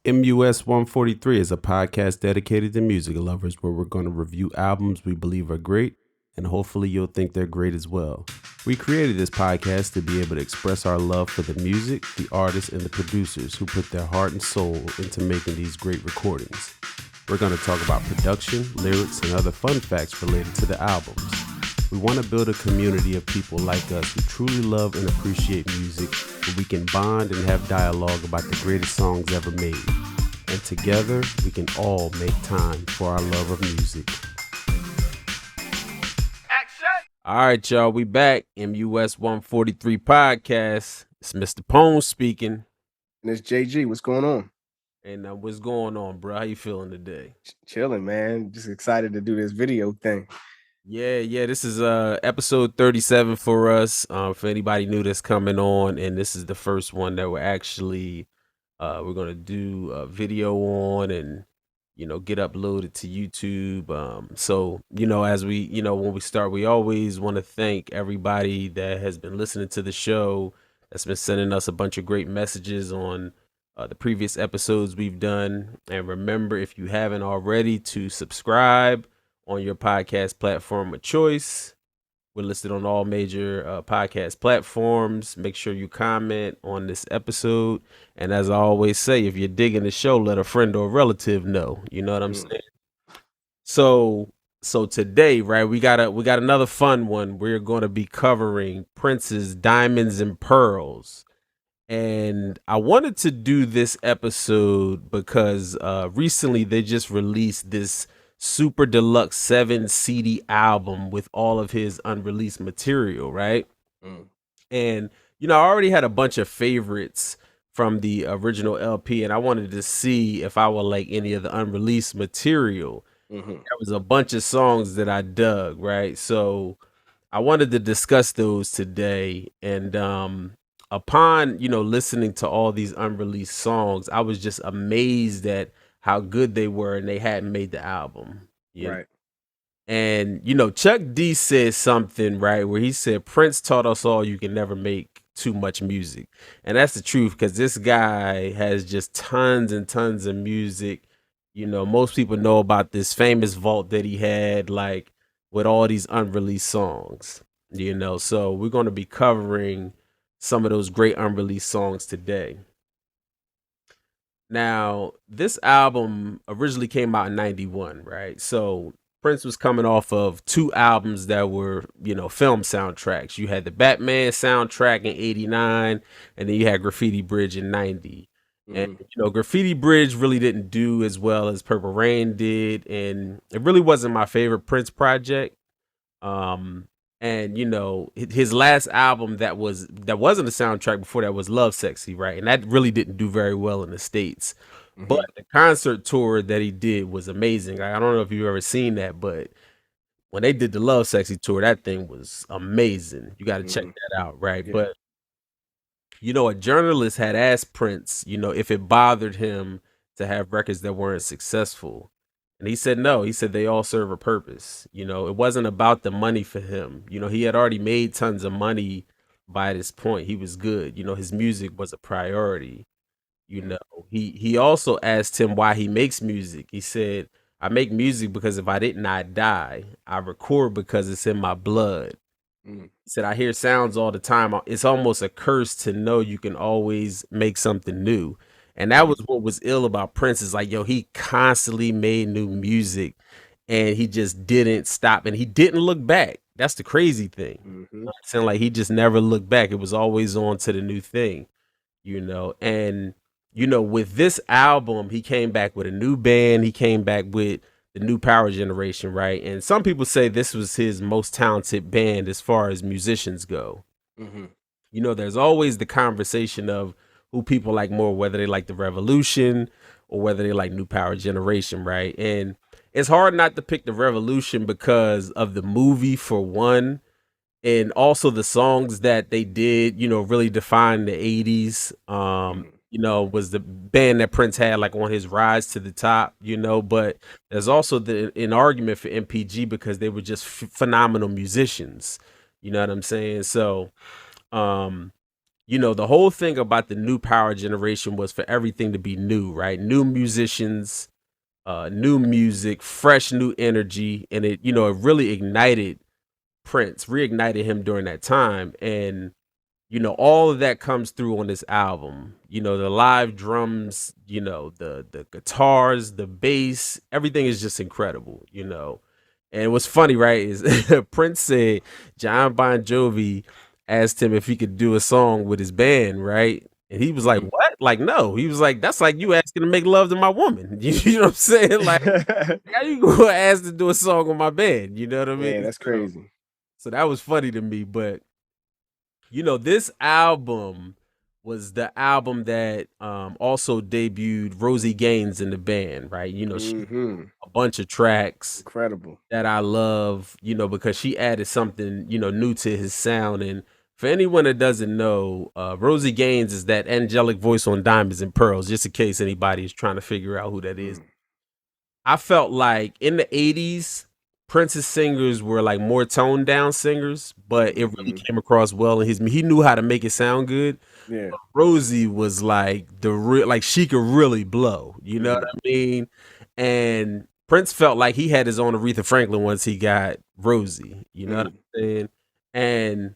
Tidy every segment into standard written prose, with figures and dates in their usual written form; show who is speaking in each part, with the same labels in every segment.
Speaker 1: MUS 143 is a podcast dedicated to music lovers where we're going to review albums we believe are great, and hopefully you'll think they're great as well. We created this podcast to be able to express our love for the music, the artists, and the producers who put their heart and soul into making these great recordings. We're going to talk about production, lyrics, and other fun facts related to the albums. We want to build a community of people like us who truly love and appreciate music, where we can bond and have dialogue about the greatest songs ever made. And together, we can all make time for our love of music. Action! All right, y'all, we back. MUS 143 podcast. It's Mr. Pone speaking.
Speaker 2: And it's JG. What's going on?
Speaker 1: And what's going on, bro? How you feeling today?
Speaker 2: Chilling, man. Just excited to do this video thing.
Speaker 1: Yeah. This is episode 37 for us. For anybody new that's coming on, and this is the first one that we're actually we're gonna do a video on and get uploaded to YouTube. So as we when we start, we always want to thank everybody that has been listening to the show, that's been sending us a bunch of great messages on the previous episodes we've done. And remember, if you haven't already, to subscribe on your podcast platform of choice. We're listed on all major podcast platforms. Make sure you comment on this episode. And as I always say, if you're digging the show, let a friend or a relative know. You know what I'm saying? So today, right, we got another fun one. We're going to be covering Prince's Diamonds and Pearls. And I wanted to do this episode because recently they just released this super deluxe 7 CD album with all of his unreleased material, right? And I already had a bunch of favorites from the original LP, and I wanted to see if I would like any of the unreleased material. There was a bunch of songs that I dug, right? So I wanted to discuss those today. And upon listening to all these unreleased songs, I was just amazed at how good they were, and they hadn't made the album.
Speaker 2: Right.
Speaker 1: And Chuck D said something, right, where he said Prince taught us all you can never make too much music. And that's the truth, because this guy has just tons and tons of music. Most people know about this famous vault that he had, like, with all these unreleased songs. So we're going to be covering some of those great unreleased songs today. Now, this album originally came out in 91, right? So Prince was coming off of 2 albums that were, film soundtracks. You had the Batman soundtrack in 89, and then you had Graffiti Bridge in 90. And, Graffiti Bridge really didn't do as well as Purple Rain did, and it really wasn't my favorite Prince project. And his last album that wasn't a soundtrack before that was Love Sexy, right? And that really didn't do very well in the States. But the concert tour that he did was amazing. I don't know if you've ever seen that, but when they did the Love Sexy tour, that thing was amazing. You got to check that out, right? Yeah. But a journalist had asked Prince, if it bothered him to have records that weren't successful. And he said no. He said they all serve a purpose. It wasn't about the money for him. He had already made tons of money by this point. He was good. His music was a priority. He also asked him why he makes music. He said, I make music because if I didn't, I'd die. I record because it's in my blood. He said, I hear sounds all the time. It's almost a curse to know you can always make something new. And that was what was ill about Prince, is like, he constantly made new music and he just didn't stop, and he didn't look back. That's the crazy thing. Saying, like, he just never looked back. It was always on to the new thing, and, with this album, he came back with a new band. He came back with the new power generation, right? And some people say this was his most talented band as far as musicians go. There's always the conversation of who people like more, whether they like the Revolution or whether they like new power generation, right? And it's hard not to pick the Revolution because of the movie, for one, and also the songs that they did, really defined the 80s. Was the band that Prince had, like, on his rise to the top, but there's also an argument for MPG because they were just phenomenal musicians. You know what I'm saying? So the whole thing about the new power generation was for everything to be new, right? New musicians, new music, fresh new energy, and it really ignited Prince, reignited him during that time, and all of that comes through on this album. The live drums, the guitars, the bass, everything is just incredible. And what's funny, right, is Prince said John Bon Jovi asked him if he could do a song with his band, right? And he was like,
Speaker 2: Mhm.
Speaker 1: "What? Like, no." He was like, "That's like you asking to make love to my woman." You know what I'm saying? Like, how you gonna ask to do a song with my band? You know what I mean?
Speaker 2: Yeah, that's
Speaker 1: So,
Speaker 2: crazy.
Speaker 1: so that was funny to me, but this album was the album that also debuted Rosie Gaines in the band, right? She
Speaker 2: Hmm.
Speaker 1: a bunch of tracks
Speaker 2: Incredible.
Speaker 1: that I love, because she added something, new to his sound. And for anyone that doesn't know, Rosie Gaines is that angelic voice on Diamonds and Pearls, just in case anybody is trying to figure out who that is.
Speaker 2: Mm.
Speaker 1: I felt like in the 80s, Prince's singers were like more toned down singers, but it really
Speaker 2: Hmm.
Speaker 1: came across well in he knew how to make it sound good.
Speaker 2: Yeah.
Speaker 1: Rosie was like the real, like she could really blow, you know what
Speaker 2: Hmm.
Speaker 1: I mean? And Prince felt like he had his own Aretha Franklin once he got Rosie, you know what
Speaker 2: Mm.
Speaker 1: I'm saying? And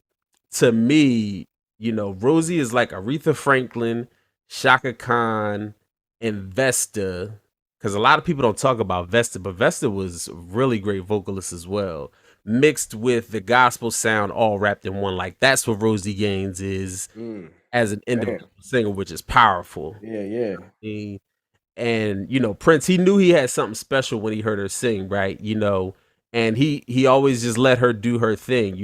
Speaker 1: to me, Rosie is like Aretha Franklin, Shaka Khan, and Vesta. Because a lot of people don't talk about Vesta, but Vesta was a really great vocalist as well, mixed with the gospel sound all wrapped in one. Like that's what Rosie Gaines is
Speaker 2: Mm.
Speaker 1: as an
Speaker 2: Damn.
Speaker 1: individual singer, which is powerful.
Speaker 2: Yeah, yeah.
Speaker 1: And Prince, he knew he had something special when he heard her sing, right? And he always just let her do her thing.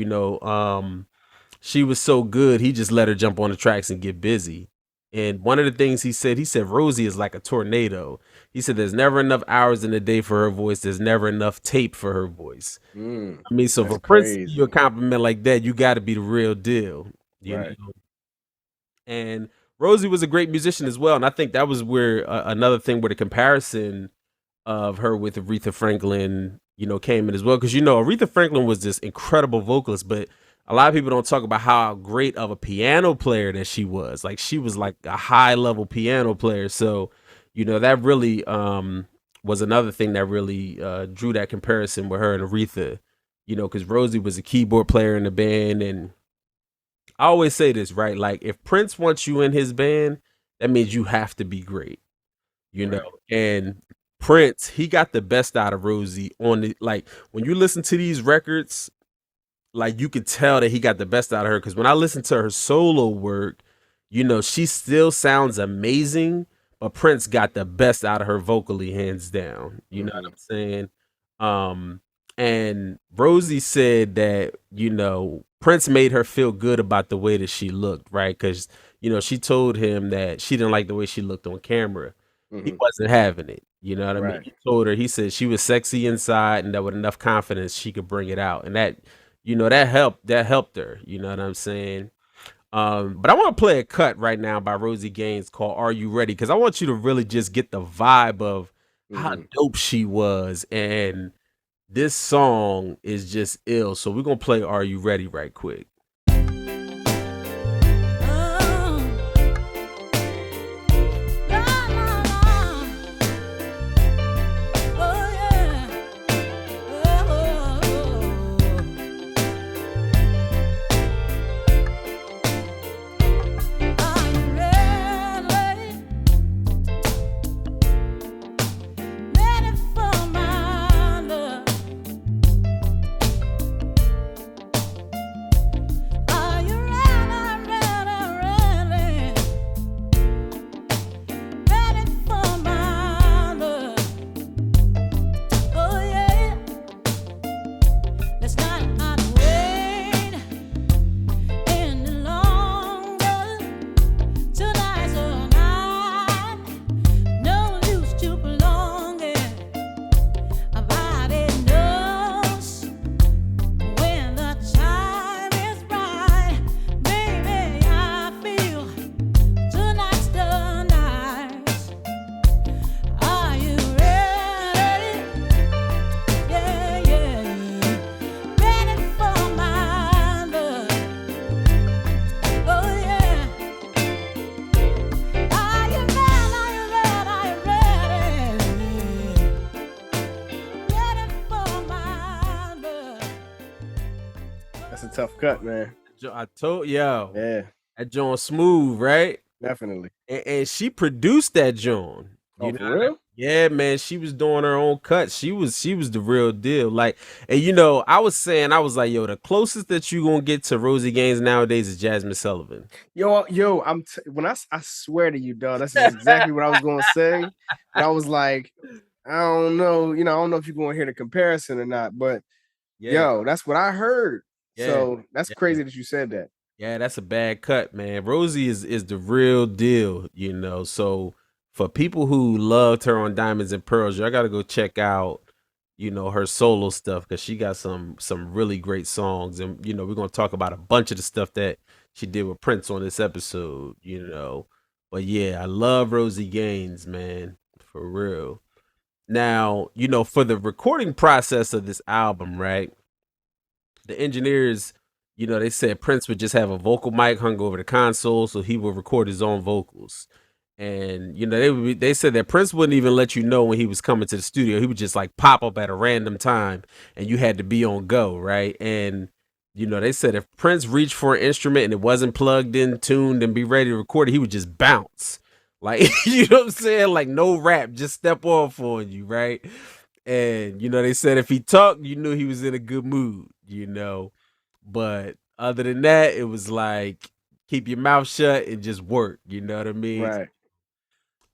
Speaker 1: She was so good, he just let her jump on the tracks and get busy. And one of the things he said Rosie is like a tornado. He said there's never enough hours in the day for her voice. There's never enough tape for her voice.
Speaker 2: Mm.
Speaker 1: I mean, so
Speaker 2: That's
Speaker 1: for Prince to give you a
Speaker 2: crazy.
Speaker 1: compliment like that, you got to be the real deal, you
Speaker 2: Right.
Speaker 1: know. And Rosie was a great musician as well, and I think that was where another thing where the comparison of her with Aretha Franklin, came in as well. Because Aretha Franklin was this incredible vocalist, but a lot of people don't talk about how great of a piano player that she was. Like she was like a high level piano player. So, that really was another thing that really drew that comparison with her and Aretha. Because Rosie was a keyboard player in the band, and I always say this, right? Like if Prince wants you in his band, that means you have to be great, you know.
Speaker 2: Right.
Speaker 1: And Prince, he got the best out of Rosie on the like when you listen to these records, like you could tell that he got the best out of her because when I listen to her solo work, she still sounds amazing, but Prince got the best out of her vocally, hands down. You know what
Speaker 2: Hmm.
Speaker 1: I'm saying? Um, and Rosie said that, Prince made her feel good about the way that she looked, right? Because, she told him that she didn't like the way she looked on camera. He
Speaker 2: Hmm.
Speaker 1: wasn't having it. You know what I mean?
Speaker 2: Right.
Speaker 1: He told her, he said she was sexy inside and that with enough confidence she could bring it out. And that helped her. You know what I'm saying? But I want to play a cut right now by Rosie Gaines called "Are You Ready?" because I want you to really just get the vibe of how
Speaker 2: Hmm.
Speaker 1: dope she was, and this song is just ill. So we're gonna play "Are You Ready?" right quick.
Speaker 2: tough cut, man.
Speaker 1: I told yo,
Speaker 2: Yeah,
Speaker 1: that joint smooth, right?
Speaker 2: definitely.
Speaker 1: And she produced that joint.
Speaker 2: Oh,
Speaker 1: You know,
Speaker 2: for real?
Speaker 1: yeah, man. She was doing her own cuts. She was the real deal. Like, and I was saying, I was like, yo, the closest that you gonna get to Rosie Gaines nowadays is Jasmine Sullivan.
Speaker 2: Yo, when I swear to you, dog, that's just exactly what I was gonna say. But I was like, I don't know, I don't know if you're gonna hear the comparison or not, but
Speaker 1: Yeah,
Speaker 2: yo, that's what I heard.
Speaker 1: yeah,
Speaker 2: So that's
Speaker 1: yeah.
Speaker 2: crazy that you said that.
Speaker 1: Yeah, that's a bad cut, man. Rosie is the real deal, So for people who loved her on Diamonds and Pearls, y'all gotta go check out, her solo stuff because she got some really great songs. And we're gonna talk about a bunch of the stuff that she did with Prince on this episode. But yeah, I love Rosie Gaines, man. For real. Now, for the recording process of this album, right? The engineers, they said Prince would just have a vocal mic hung over the console, so he would record his own vocals. And they said that Prince wouldn't even let you know when he was coming to the studio. He would just like pop up at a random time, and you had to be on go, right? And they said if Prince reached for an instrument and it wasn't plugged in, tuned, and be ready to record it, he would just bounce. Like, you know what I'm saying? Like no rap, just step off on you, right? And they said if he talked, you knew he was in a good mood. But other than that, it was like keep your mouth shut and just work. You know what I mean?
Speaker 2: Right.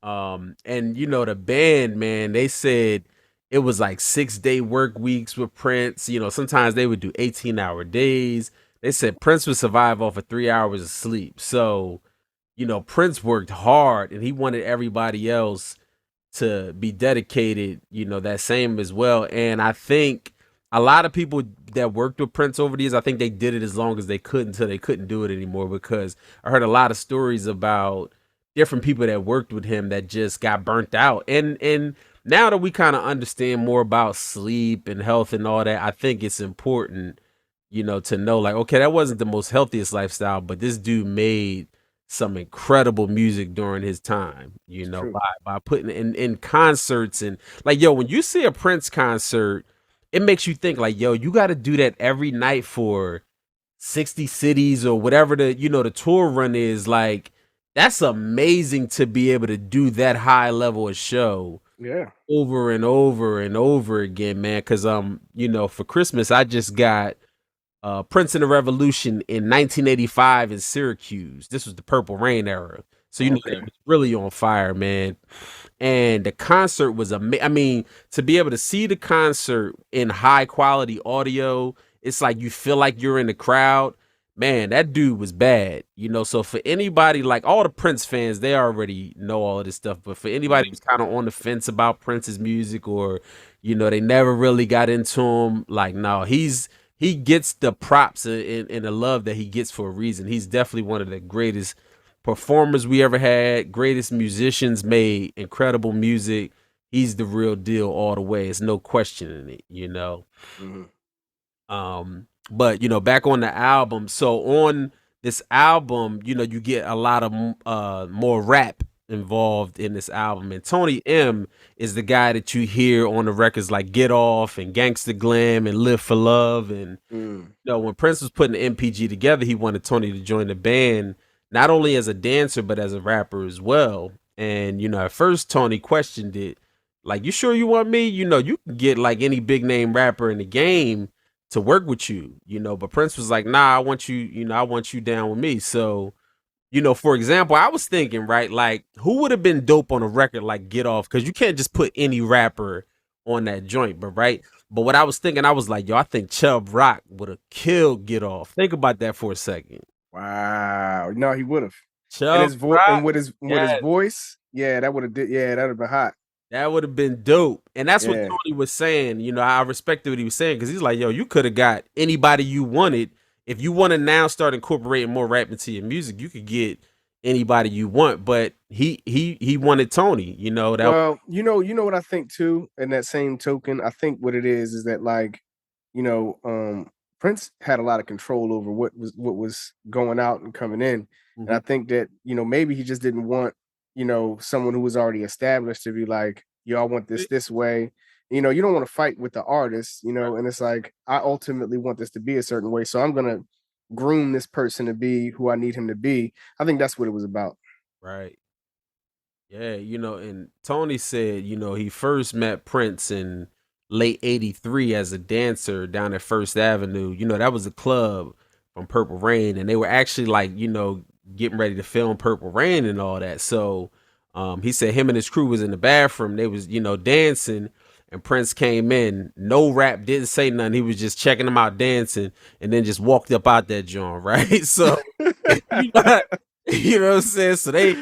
Speaker 1: And the band, man, they said it was like 6-day work weeks with Prince. Sometimes they would do 18-hour days. They said Prince would survive off of 3 hours of sleep. So, Prince worked hard and he wanted everybody else to be dedicated, that same as well. And I think a lot of people that worked with Prince over the years, I think they did it as long as they could until they couldn't do it anymore. Because I heard a lot of stories about different people that worked with him that just got burnt out. And now that we kind of understand more about sleep and health and all that, I think it's important, to know like, okay, that wasn't the most healthiest lifestyle, but this dude made some incredible music during his time,
Speaker 2: It's
Speaker 1: by
Speaker 2: true.
Speaker 1: putting in concerts. And like, yo, when you see a Prince concert, it makes you think like, yo, you got to do that every night for 60 cities or whatever the tour run is. Like, that's amazing to be able to do that high level of show
Speaker 2: Yeah.
Speaker 1: over and over and over again, man. Cause for Christmas I just got Prince and the Revolution in 1985 in Syracuse. This was the Purple Rain era. So they
Speaker 2: Okay.
Speaker 1: was really on fire, man. And the concert was amazing. I mean, to be able to see the concert in high quality audio, it's like you feel like you're in the crowd. Man, that dude was bad. So for anybody like all the Prince fans, they already know all of this stuff. But for anybody
Speaker 2: Mhm.
Speaker 1: who's kind of on the fence about Prince's music or, they never really got into him, like, no, he gets the props and the love that he gets for a reason. He's definitely one of the greatest performers we ever had, greatest musicians, made incredible music. He's the real deal all the way. It's no questioning it.
Speaker 2: Mhm.
Speaker 1: But back on the album. So on this album, you get a lot of more rap involved in this album. And Tony M is the guy that you hear on the records like Get Off and Gangsta Glam and Live for Love. And
Speaker 2: Mm.
Speaker 1: when Prince was putting the MPG together, he wanted Tony to join the band, not only as a dancer, but as a rapper as well. And, at first Tony questioned it. Like, you sure you want me? You can get like any big name rapper in the game to work with you. But Prince was like, nah, I want you down with me. So, for example, I was thinking, right, like who would have been dope on a record like Get Off? Because you can't just put any rapper on that joint, but right. But what I was thinking, I was like, yo, I think Chubb Rock would have killed Get Off. Think about that for a second.
Speaker 2: Wow. No, he would have. And
Speaker 1: Chubb
Speaker 2: his voice and
Speaker 1: Rock,
Speaker 2: with his
Speaker 1: yes,
Speaker 2: voice, yeah, that would have yeah, that would have been hot.
Speaker 1: that would have been dope. And that's what
Speaker 2: Yeah.
Speaker 1: Tony was saying. I respected what he was saying because he's like, yo, you could have got anybody you wanted. If you want to now start incorporating more rap into your music, you could get anybody you want. But he wanted Tony. That.
Speaker 2: Well, what I think too, in that same token, I think what it is that like, you know, um, Prince had a lot of control over what was going out and coming in. And I
Speaker 1: Mhm.
Speaker 2: think that, maybe he just didn't want, someone who was already established to be like, yo, I want this way. you don't want to fight with the artist, and it's like I ultimately want this to be a certain way, so I'm gonna groom this person to be who I need him to be. I think that's what it was about.
Speaker 1: Right. Yeah, and Tony said, he first met Prince in late '83 as a dancer down at First Avenue. That was a club from Purple Rain, and they were actually like, getting ready to film Purple Rain and all that. So he said him and his crew was in the bathroom. They was, dancing, and Prince came in. No rap, didn't say nothing. He was just checking them out dancing, and then just walked up out that joint, right? So you know, you know what I'm saying? So they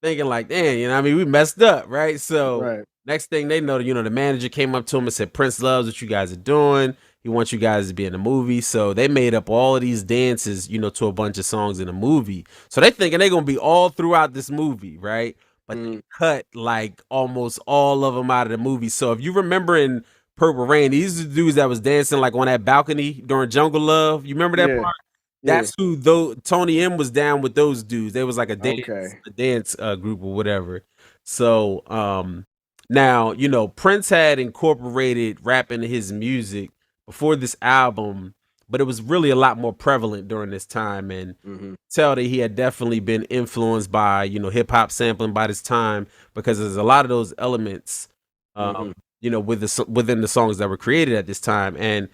Speaker 1: thinking like, damn, what I mean, we messed up, right? So
Speaker 2: Right.
Speaker 1: next thing they know, the manager came up to him and said, Prince loves what you guys are doing. He wants you guys to be in the movie. So they made up all of these dances, to a bunch of songs in the movie. So they thinking they're gonna be all throughout this movie, right? But they
Speaker 2: Mm,
Speaker 1: cut like almost all of them out of the movie. So if you remember in Purple Rain, these are the dudes that was dancing like on that balcony during Jungle Love. You remember that
Speaker 2: yeah,
Speaker 1: part?
Speaker 2: yeah.
Speaker 1: That's who though Tony M was down with those dudes. They was like a dance
Speaker 2: Okay.
Speaker 1: a dance group or whatever. So now, Prince had incorporated rap into his music before this album, but it was really a lot more prevalent during this time, and
Speaker 2: Mhm,
Speaker 1: tell that he had definitely been influenced by, hip hop sampling by this time, because there's a lot of those elements
Speaker 2: mhm.
Speaker 1: within the songs that were created at this time. And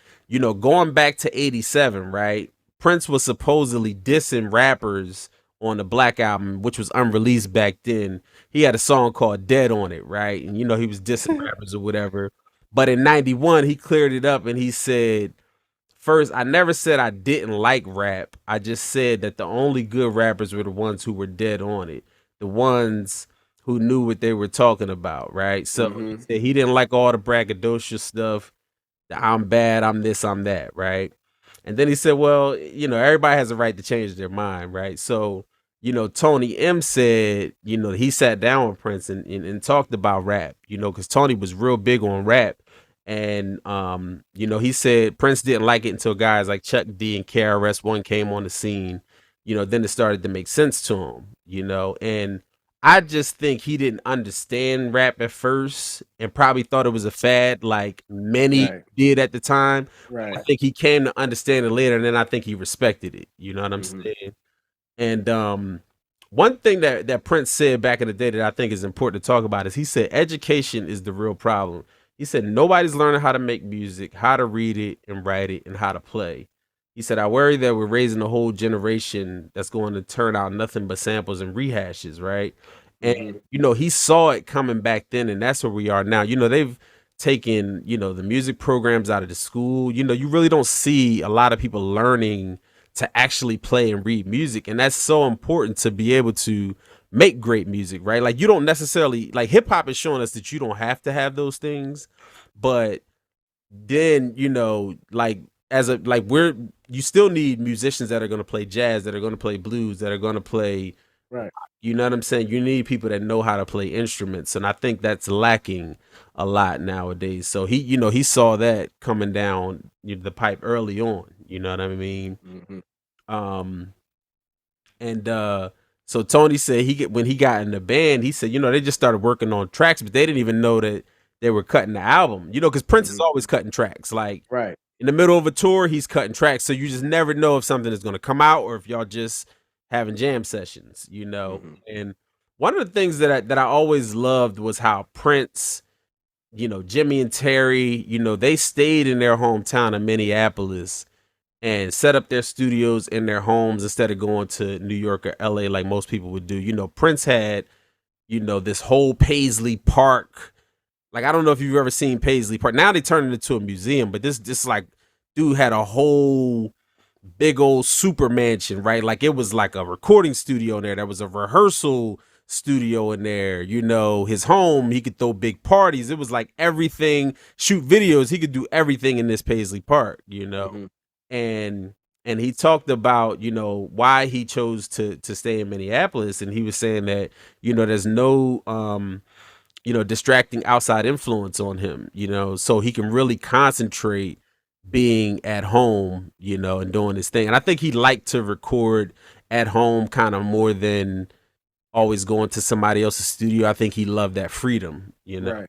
Speaker 1: going back to '87, right? Prince was supposedly dissing rappers on the Black album, which was unreleased back then. He had a song called Dead on it, right? And he was dissing rappers or whatever. But in '91, he cleared it up and he said, first, I never said I didn't like rap. I just said that the only good rappers were the ones who were dead on it. The ones who knew what they were talking about, right? So he
Speaker 2: Mhm.
Speaker 1: said he didn't like all the braggadocious stuff. The I'm bad, I'm this, I'm that, right? And then he said, well, everybody has a right to change their mind, right? So, Tony M said, he sat down with Prince and talked about rap, because Tony was real big on rap. And he said Prince didn't like it until guys like Chuck D and KRS One came on the scene. Then it started to make sense to him, and I just think he didn't understand rap at first and probably thought it was a fad like many
Speaker 2: Right,
Speaker 1: did at the time. I
Speaker 2: right.
Speaker 1: think he came to understand it later, and then I think he respected it. You know what I'm
Speaker 2: Mhm,
Speaker 1: saying? And one thing that Prince said back in the day that I think is important to talk about is he said education is the real problem. He said nobody's learning how to make music, how to read it and write it, and how to play. He said, I worry that we're raising a whole generation that's going to turn out nothing but samples and rehashes, right? And,
Speaker 2: mhm.
Speaker 1: he saw it coming back then, and that's where we are now. They've taken, the music programs out of the school. You really don't see a lot of people learning to actually play and read music. And that's so important to be able to make great music, right? Like, you don't necessarily, like, hip hop is showing us that you don't have to have those things, but then, like, you still need musicians that are going to play jazz, that are going to play blues, that are going to play,
Speaker 2: Right.
Speaker 1: you know what I'm saying? You need people that know how to play instruments. And I think that's lacking a lot nowadays. So he saw that coming down the pipe early on. You know what I mean?
Speaker 2: Mhm.
Speaker 1: Um, and so Tony said when he got in the band, he said, they just started working on tracks, but they didn't even know that they were cutting the album. Because Prince is
Speaker 2: Mhm.
Speaker 1: always cutting tracks. Like
Speaker 2: Right.
Speaker 1: in the middle of a tour, he's cutting tracks. So you just never know if something is gonna come out or if y'all just having jam sessions.
Speaker 2: Mhm.
Speaker 1: And one of the things that I always loved was how Prince, Jimmy and Terry, they stayed in their hometown of Minneapolis and set up their studios in their homes instead of going to New York or LA like most people would do. Prince had, this whole Paisley Park. Like, I don't know if you've ever seen Paisley Park. Now they turned it into a museum, but this like dude had a whole big old super mansion, right? Like, it was like a recording studio in there. There was a rehearsal studio in there. His home, he could throw big parties. It was like everything, shoot videos. He could do everything in this Paisley Park.
Speaker 2: Mhm.
Speaker 1: And he talked about why he chose to stay in Minneapolis, and he was saying that there's no distracting outside influence on him, so he can really concentrate being at home, and doing his thing. And I think he liked to record at home kind of more than always going to somebody else's studio. I think he loved that freedom.
Speaker 2: Right.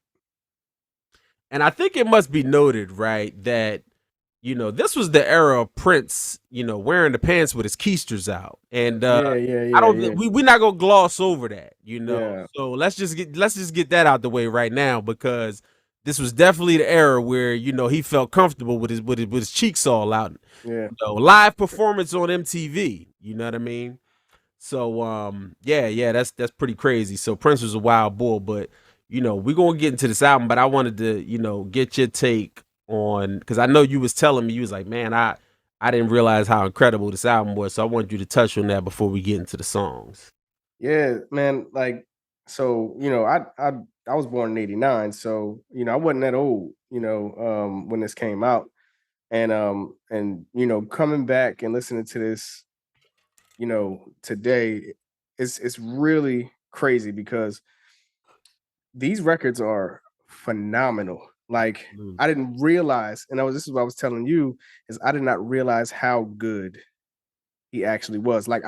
Speaker 1: And I think it must be noted, right, that this was the era of Prince, wearing the pants with his keisters out. And
Speaker 2: Yeah, yeah,
Speaker 1: I
Speaker 2: yeah,
Speaker 1: don't
Speaker 2: yeah,
Speaker 1: we're not gonna gloss over that.
Speaker 2: yeah,
Speaker 1: So let's just get that out the way right now, because this was definitely the era where, he felt comfortable with his cheeks all out.
Speaker 2: yeah.
Speaker 1: Live performance on MTV, you know what I mean? So yeah, yeah, that's pretty crazy. So Prince was a wild bull, but we're gonna get into this album, but I wanted to, get your take on, because I know you was telling me, you was like, man, I didn't realize how incredible this album was. So I want you to touch on that before we get into the songs.
Speaker 2: Yeah, man, like, so, I was born in '89, so, I wasn't that old, when this came out. And coming back and listening to this, today, it's really crazy because these records are phenomenal. Like,
Speaker 1: Mm.
Speaker 2: I didn't realize, and this is what I was telling you, is I did not realize how good he actually was. Like,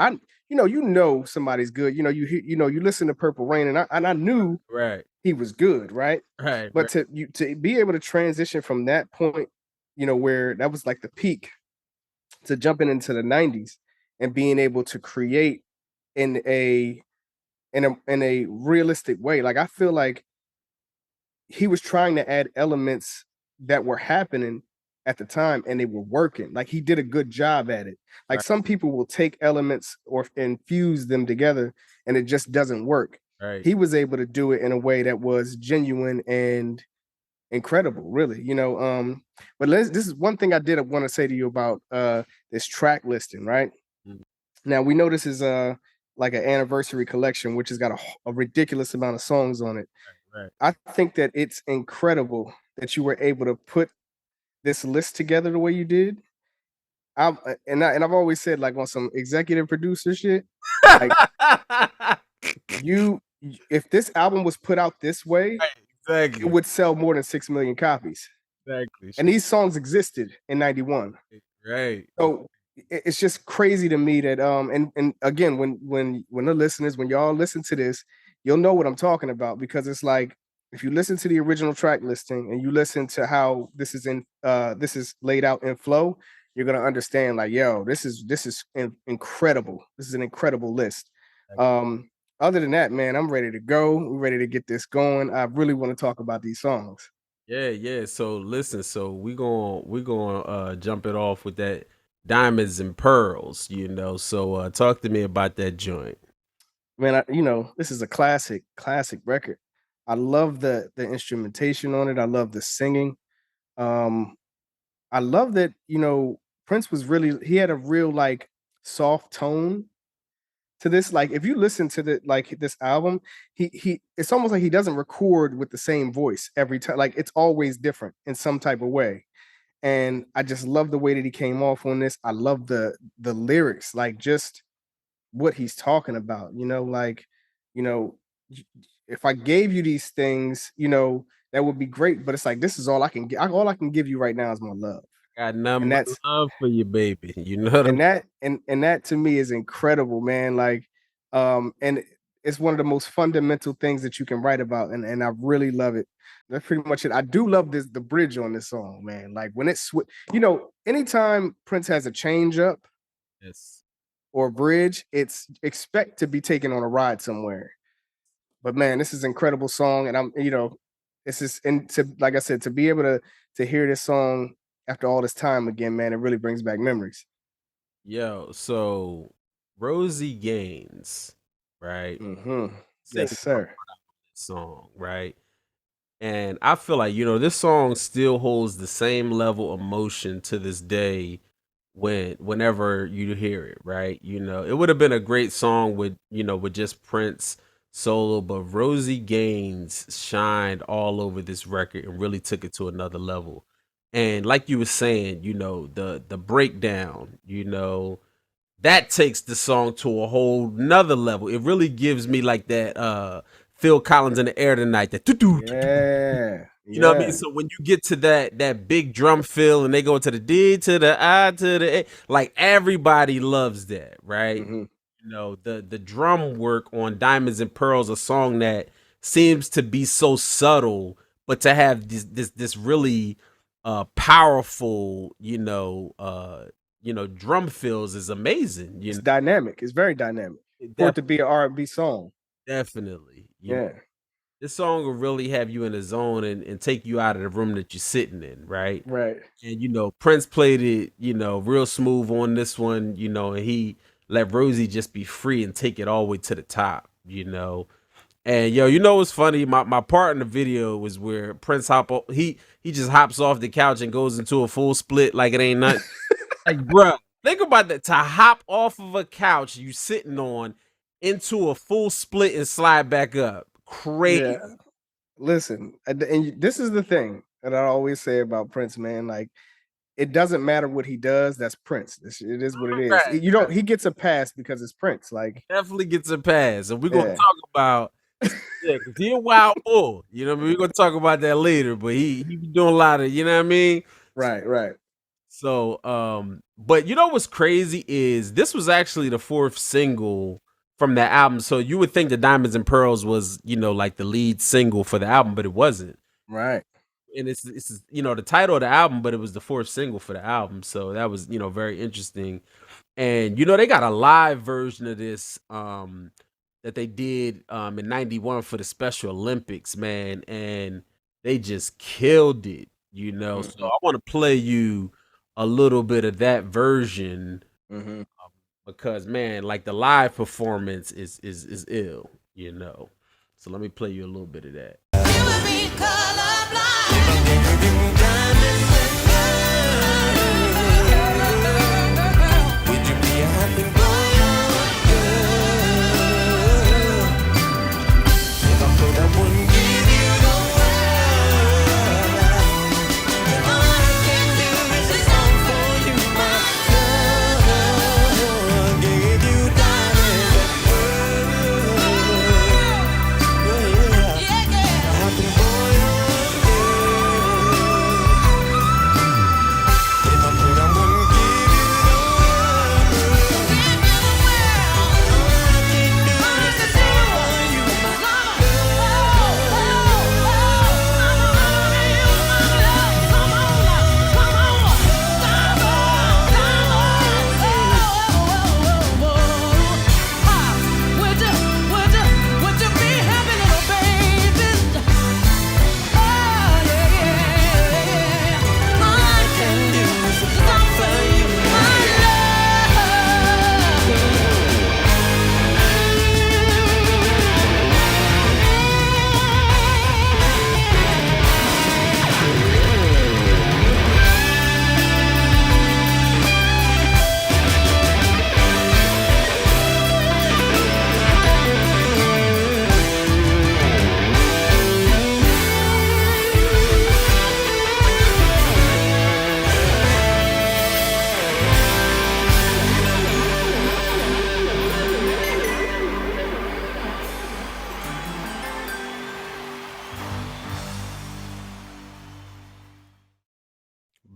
Speaker 2: somebody's good. You listen to Purple Rain, and I knew
Speaker 1: Right,
Speaker 2: he was good, right?
Speaker 1: right,
Speaker 2: But
Speaker 1: right,
Speaker 2: to be able to transition from that point, where that was like the peak, to jumping into the '90s and being able to create in a realistic way. Like, I feel like he was trying to add elements that were happening at the time and they were working. Like, he did a good job at it. Like,
Speaker 1: right,
Speaker 2: some people will take elements or infuse them together and it just doesn't work.
Speaker 1: right.
Speaker 2: He was able to do it in a way that was genuine and incredible, really. But this is one thing I did want to say to you about this track listing, right?
Speaker 1: Mm.
Speaker 2: Now, we know this is like an anniversary collection, which has got a ridiculous amount of songs on it.
Speaker 1: Right.
Speaker 2: I think that it's incredible that you were able to put this list together the way you did. And I've always said, like, on some executive producer shit, like, if this album was put out this way,
Speaker 1: Right,
Speaker 2: it
Speaker 1: exactly,
Speaker 2: would sell more than 6 million copies.
Speaker 1: exactly.
Speaker 2: And these songs existed in '91.
Speaker 1: Right,
Speaker 2: So it's just crazy to me that and again, when the listeners, when y'all listen to this, you'll know what I'm talking about, because it's like, if you listen to the original track listing and you listen to how this is laid out in flow, you're gonna understand, like, yo, this is incredible. This is an incredible list. Um, Other than that, man, I'm ready to go. We're ready to get this going. I really want to talk about these songs.
Speaker 1: yeah, yeah. So listen, so we gonna jump it off with that diamonds and pearls. So talk to me about that joint.
Speaker 2: Man, this is a classic record. I love the instrumentation on it. I love the singing. Um, I love that, Prince he had a real, like, soft tone to this. Like, if you listen to this album, it's almost like he doesn't record with the same voice every time. Like, it's always different in some type of way. And I just love the way that he came off on this. I love the lyrics, like, just what he's talking about, like, you know, if I gave you these things, that would be great. But it's like, this is all I can get. All I can give you right now is my love.
Speaker 1: Got
Speaker 2: And
Speaker 1: nothing but
Speaker 2: that's
Speaker 1: love for you, baby. You know what I'm
Speaker 2: and that to me is incredible, man. Like, and it's one of the most fundamental things that you can write about. And I really love it. That's pretty much it. I do love the bridge on this song, man. Like, when anytime Prince has a change up
Speaker 1: yes.
Speaker 2: or bridge, it's expect to be taken on a ride somewhere. But man, this is an incredible song, and this is, and to, like I said, to be able to hear this song after all this time again, man, it really brings back memories.
Speaker 1: Yo, so Rosie Gaines, right?
Speaker 2: Hmm.
Speaker 1: Sings
Speaker 2: Yes, sir.
Speaker 1: this song, right? And I feel like, this song still holds the same level of emotion to this day whenever you hear it, right? It would have been a great song with just Prince solo, but Rosie Gaines shined all over this record and really took it to another level. And like you were saying, the breakdown, that takes the song to a whole nother level. It really gives me like that Phil Collins in the air tonight, that
Speaker 2: Yeah,
Speaker 1: you know what I mean?
Speaker 2: yeah.
Speaker 1: So when you get to that big drum fill and they go to the D to the I to the A, like everybody loves that, right?
Speaker 2: Hmm.
Speaker 1: The drum work on Diamonds and Pearls, a song that seems to be so subtle, but to have this really powerful, drum fills is amazing.
Speaker 2: It's dynamic. It's very dynamic for it
Speaker 1: Def-
Speaker 2: to be an R&B song.
Speaker 1: definitely.
Speaker 2: Yeah,
Speaker 1: This song will really have you in the zone and take you out of the room that you're sitting in, right?
Speaker 2: right.
Speaker 1: And Prince played it, real smooth on this one, and he let Rosie just be free and take it all the way to the top. And what's funny? My part in the video was where Prince he just hops off the couch and goes into a full split like it ain't nothing. Like, bruh, think about that. To hop off of a couch you sitting on into a full split and slide back up.
Speaker 2: Yeah.
Speaker 1: Crazy.
Speaker 2: Listen, this is the thing that I always say about Prince, man. Like, it doesn't matter what he does. That's Prince. It is what it is.
Speaker 1: Right.
Speaker 2: You don't. He gets a pass because it's Prince. Like,
Speaker 1: Definitely gets a pass. And we're gonna
Speaker 2: yeah,
Speaker 1: talk about yeah, because he a wild bull. You know what I mean? We're gonna talk about that later, but he be doing a lot of, you know what I mean?
Speaker 2: right, right.
Speaker 1: So, but what's crazy is this was actually the fourth single from that album. So you would think the Diamonds and Pearls was, like the lead single for the album, but it wasn't.
Speaker 2: Right.
Speaker 1: And it's the title of the album, but it was the fourth single for the album. So that was, very interesting. And they got a live version of this that they did in 91 for the Special Olympics, man, and they just killed it. So
Speaker 2: Mhm,
Speaker 1: I want to play you a little bit of that version
Speaker 2: mhm.
Speaker 1: because man, like the live performance is ill. So let me play you a little bit of that.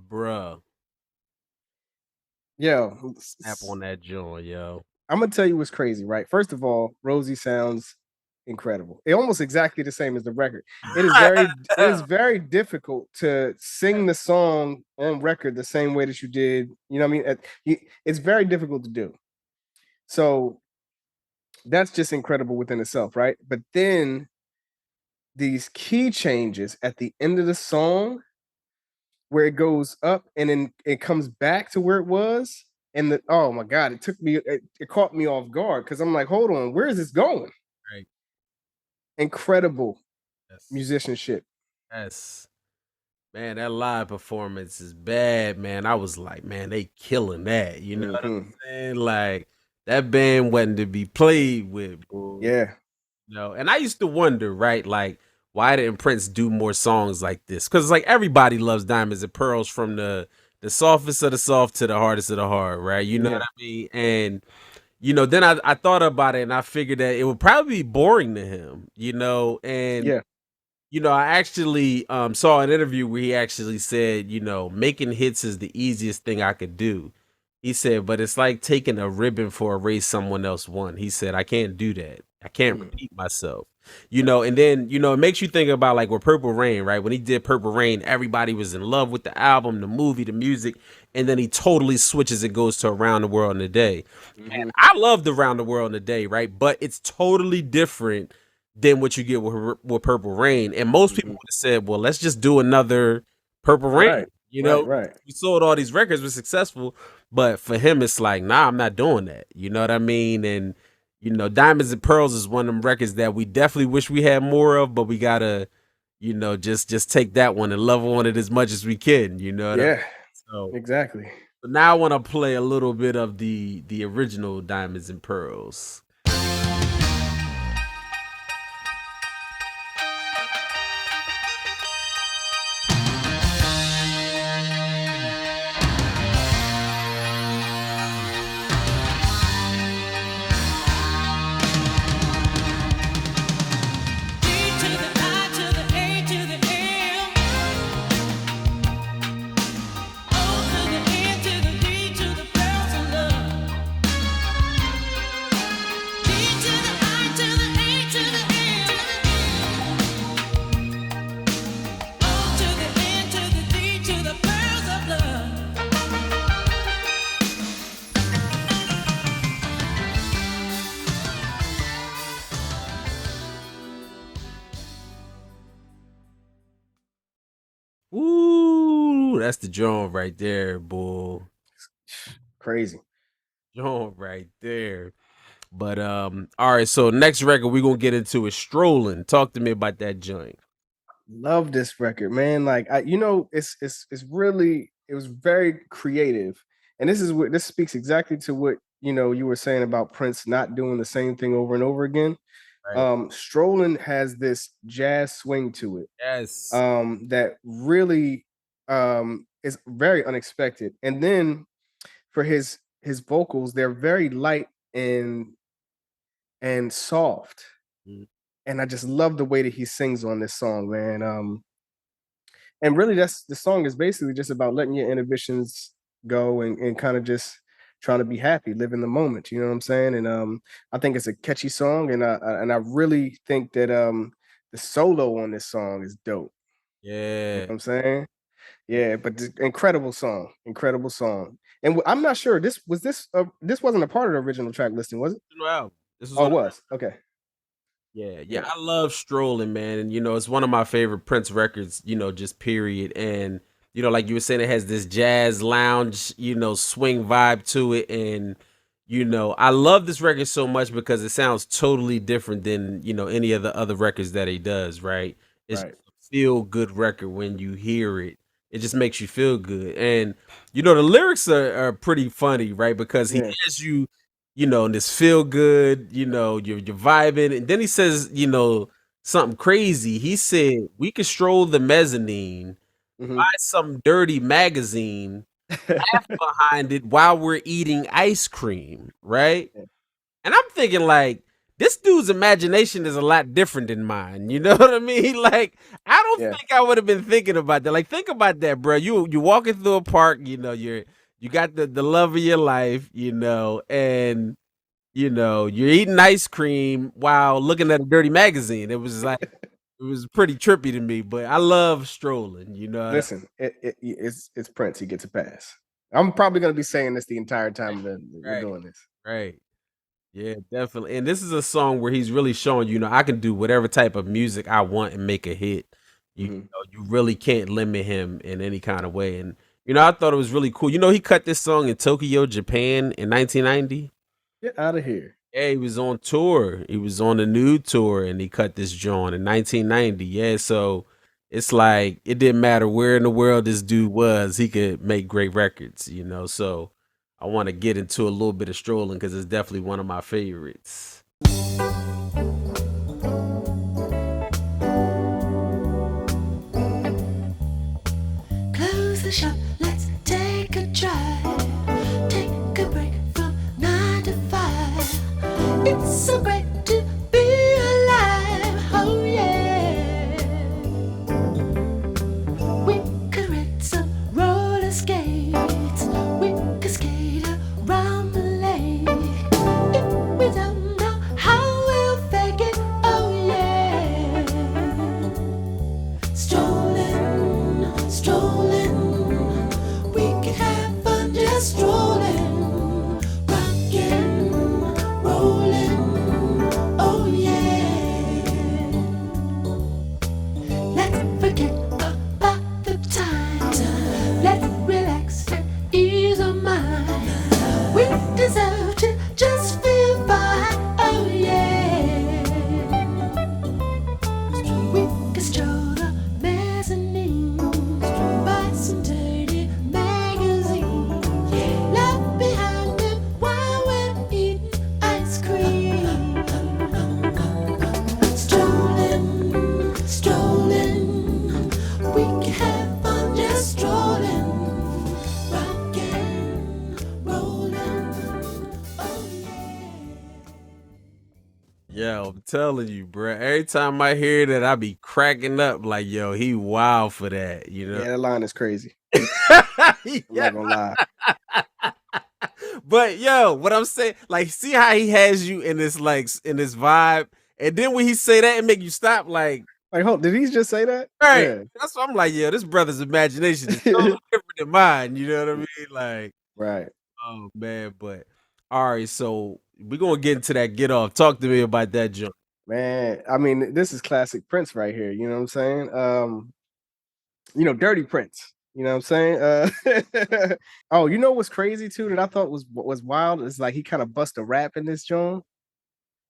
Speaker 1: Bruh,
Speaker 2: Yo,
Speaker 1: snap on that joint, yo.
Speaker 2: I'm gonna tell you what's crazy, right? First of all, Rosie sounds incredible. It almost exactly the same as the record. It is very difficult to sing the song on record the same way that you did. You know what I mean? It's very difficult to do. So that's just incredible within itself, right? But then these key changes at the end of the song where it goes up and then it comes back to where it was. And oh my God, it caught me off guard because I'm like, hold on, where is this going?
Speaker 1: Right.
Speaker 2: Incredible
Speaker 1: Yes.
Speaker 2: musicianship.
Speaker 1: Yes. Man, that live performance is bad, man. I was like, man, they killing that. You know what I'm
Speaker 2: Mhm.
Speaker 1: saying? Like that band wasn't to be played with, boo.
Speaker 2: Yeah.
Speaker 1: And I used to wonder, right? Like, why didn't Prince do more songs like this? Because like everybody loves Diamonds and Pearls from the softest of the soft to the hardest of the hard, right? You know what
Speaker 2: Yeah.
Speaker 1: I mean? And then I thought about it and I figured that it would probably be boring to him, and
Speaker 2: Yeah.
Speaker 1: I actually saw an interview where he actually said, making hits is the easiest thing I could do. He said, but it's like taking a ribbon for a race someone else won. He said, I can't do that. I can't
Speaker 2: Mm.
Speaker 1: repeat myself. And then it makes you think about like with Purple Rain, right? When he did Purple Rain, everybody was in love with the album, the movie, the music, and then he totally switches and goes to Around the World in a Day.
Speaker 2: Hmm.
Speaker 1: I loved Around the World in a Day, right? But it's totally different than what you get with Purple Rain. And most people
Speaker 2: Hmm.
Speaker 1: would have said, well, let's just do another Purple Rain.
Speaker 2: Right, right, right.
Speaker 1: We sold all these records, were successful, but for him, it's like, nah, I'm not doing that. You know what I mean? And Diamonds and Pearls is one of them records that we definitely wish we had more of, but we gotta, just take that one and love on it as much as we can. You know what I mean?
Speaker 2: Yeah,
Speaker 1: So,
Speaker 2: exactly.
Speaker 1: but now I want to play a little bit of the original Diamonds and Pearls. Ooh, that's the joint right there, boy.
Speaker 2: Crazy.
Speaker 1: Joint right there. But all right. So next record we're gonna get into is Strolling. Talk to me about that joint.
Speaker 2: Love this record, man. Like it's really it was very creative. And this speaks exactly to what you were saying about Prince not doing the same thing over and over again.
Speaker 1: Right.
Speaker 2: Strolling has this jazz swing to it
Speaker 1: Yes.
Speaker 2: that really is very unexpected. And then for his vocals, they're very light and soft.
Speaker 1: Mm.
Speaker 2: And I just love the way that he sings on this song, man. And really that's the song is basically just about letting your inhibitions go and kind of just trying to be happy, live in the moment. You know what I'm saying? And I think it's a catchy song, and I really think that the solo on this song is dope. You know
Speaker 1: Yeah.
Speaker 2: what I'm saying? Yeah, but incredible song, incredible song. And I'm not sure this wasn't a part of the original track listing, was it?
Speaker 1: Original album. This was
Speaker 2: Oh,
Speaker 1: on.
Speaker 2: it was. Okay.
Speaker 1: Yeah,
Speaker 2: Yeah.
Speaker 1: I love Strolling, man, and it's one of my favorite Prince records, just period. And like you were saying, it has this jazz lounge, swing vibe to it, and I love this record so much because it sounds totally different than any of the other records that he does. Right? It's
Speaker 2: Right.
Speaker 1: a feel good record when you hear it. It just makes you feel good, and the lyrics are pretty funny, right? Because he
Speaker 2: Yeah.
Speaker 1: has you and this feel good, you're vibing. And then he says, something crazy. He said, we could stroll the mezzanine, buy
Speaker 2: Hmm.
Speaker 1: some dirty magazine, laugh behind it while we're eating ice cream, right?
Speaker 2: Yeah.
Speaker 1: And I'm thinking, like, this dude's imagination is a lot different than mine. You know what I mean? Like, I don't
Speaker 2: Yeah.
Speaker 1: think I would have been thinking about that. Like, think about that, bro. You walking through a park, you got the love of your life, and you're eating ice cream while looking at a dirty magazine. It was pretty trippy to me, but I love Strolling. You know what
Speaker 2: Listen, it's Prince. He gets a pass. I'm probably gonna be saying this the entire time that we're
Speaker 1: Right,
Speaker 2: doing this.
Speaker 1: right. Yeah, definitely. And this is a song where he's really showing, I can do whatever type of music I want and make a hit.
Speaker 2: Hmm.
Speaker 1: You really can't limit him in any kind of way. And I thought it was really cool. He cut this song in Tokyo, Japan in 1990.
Speaker 2: Get out of here.
Speaker 1: Yeah, he was on tour. He was on the nude tour, and he cut this joint in 1990. Yeah, so it's like it didn't matter where in the world this dude was, he could make great records. So I want to get into a little bit of Strolling because it's definitely one of my favorites.
Speaker 3: Close the shop, let's take a drive. Take a break from 9 to 5. It's so great to be alive. Oh yeah. We could rent some roller skates. We could skate around the lake. If we don't know how we'll fake it, oh yeah. just strolling, rocking, rolling. Oh yeah. Let's forget about the time. Let's relax and ease our mind. We deserve to just feel fine. Oh yeah. We can stroll the mezzanine, buy some dirty magazine, left behind them while we're eating ice cream. Strolling, strolling, we can have fun just strolling, rocking, rolling. Oh yeah.
Speaker 1: Yo, I'm telling you, bro. Every time I hear that, I be cracking up like, yo, he wild for that, you know?
Speaker 2: Yeah, that line is crazy. I'm
Speaker 1: Yeah.
Speaker 2: not gonna lie.
Speaker 1: But yo, what I'm saying, like, see how he has you in this in this vibe, and then when he say that, it make you stop, like,
Speaker 2: Like, hold, did he just say that?
Speaker 1: right.
Speaker 2: Yeah.
Speaker 1: That's what I'm like, yo, this brother's imagination is totally different than mine. You know what I mean? Like,
Speaker 2: Right.
Speaker 1: oh man, but all right, so we're gonna get into that get off. Talk to me about that jump.
Speaker 2: Man, I mean, this is classic Prince right here. You know what I'm saying? Dirty Prince. You know what I'm saying? Oh, you know what's crazy too that I thought was wild is like he kind of bust a rap in this joint,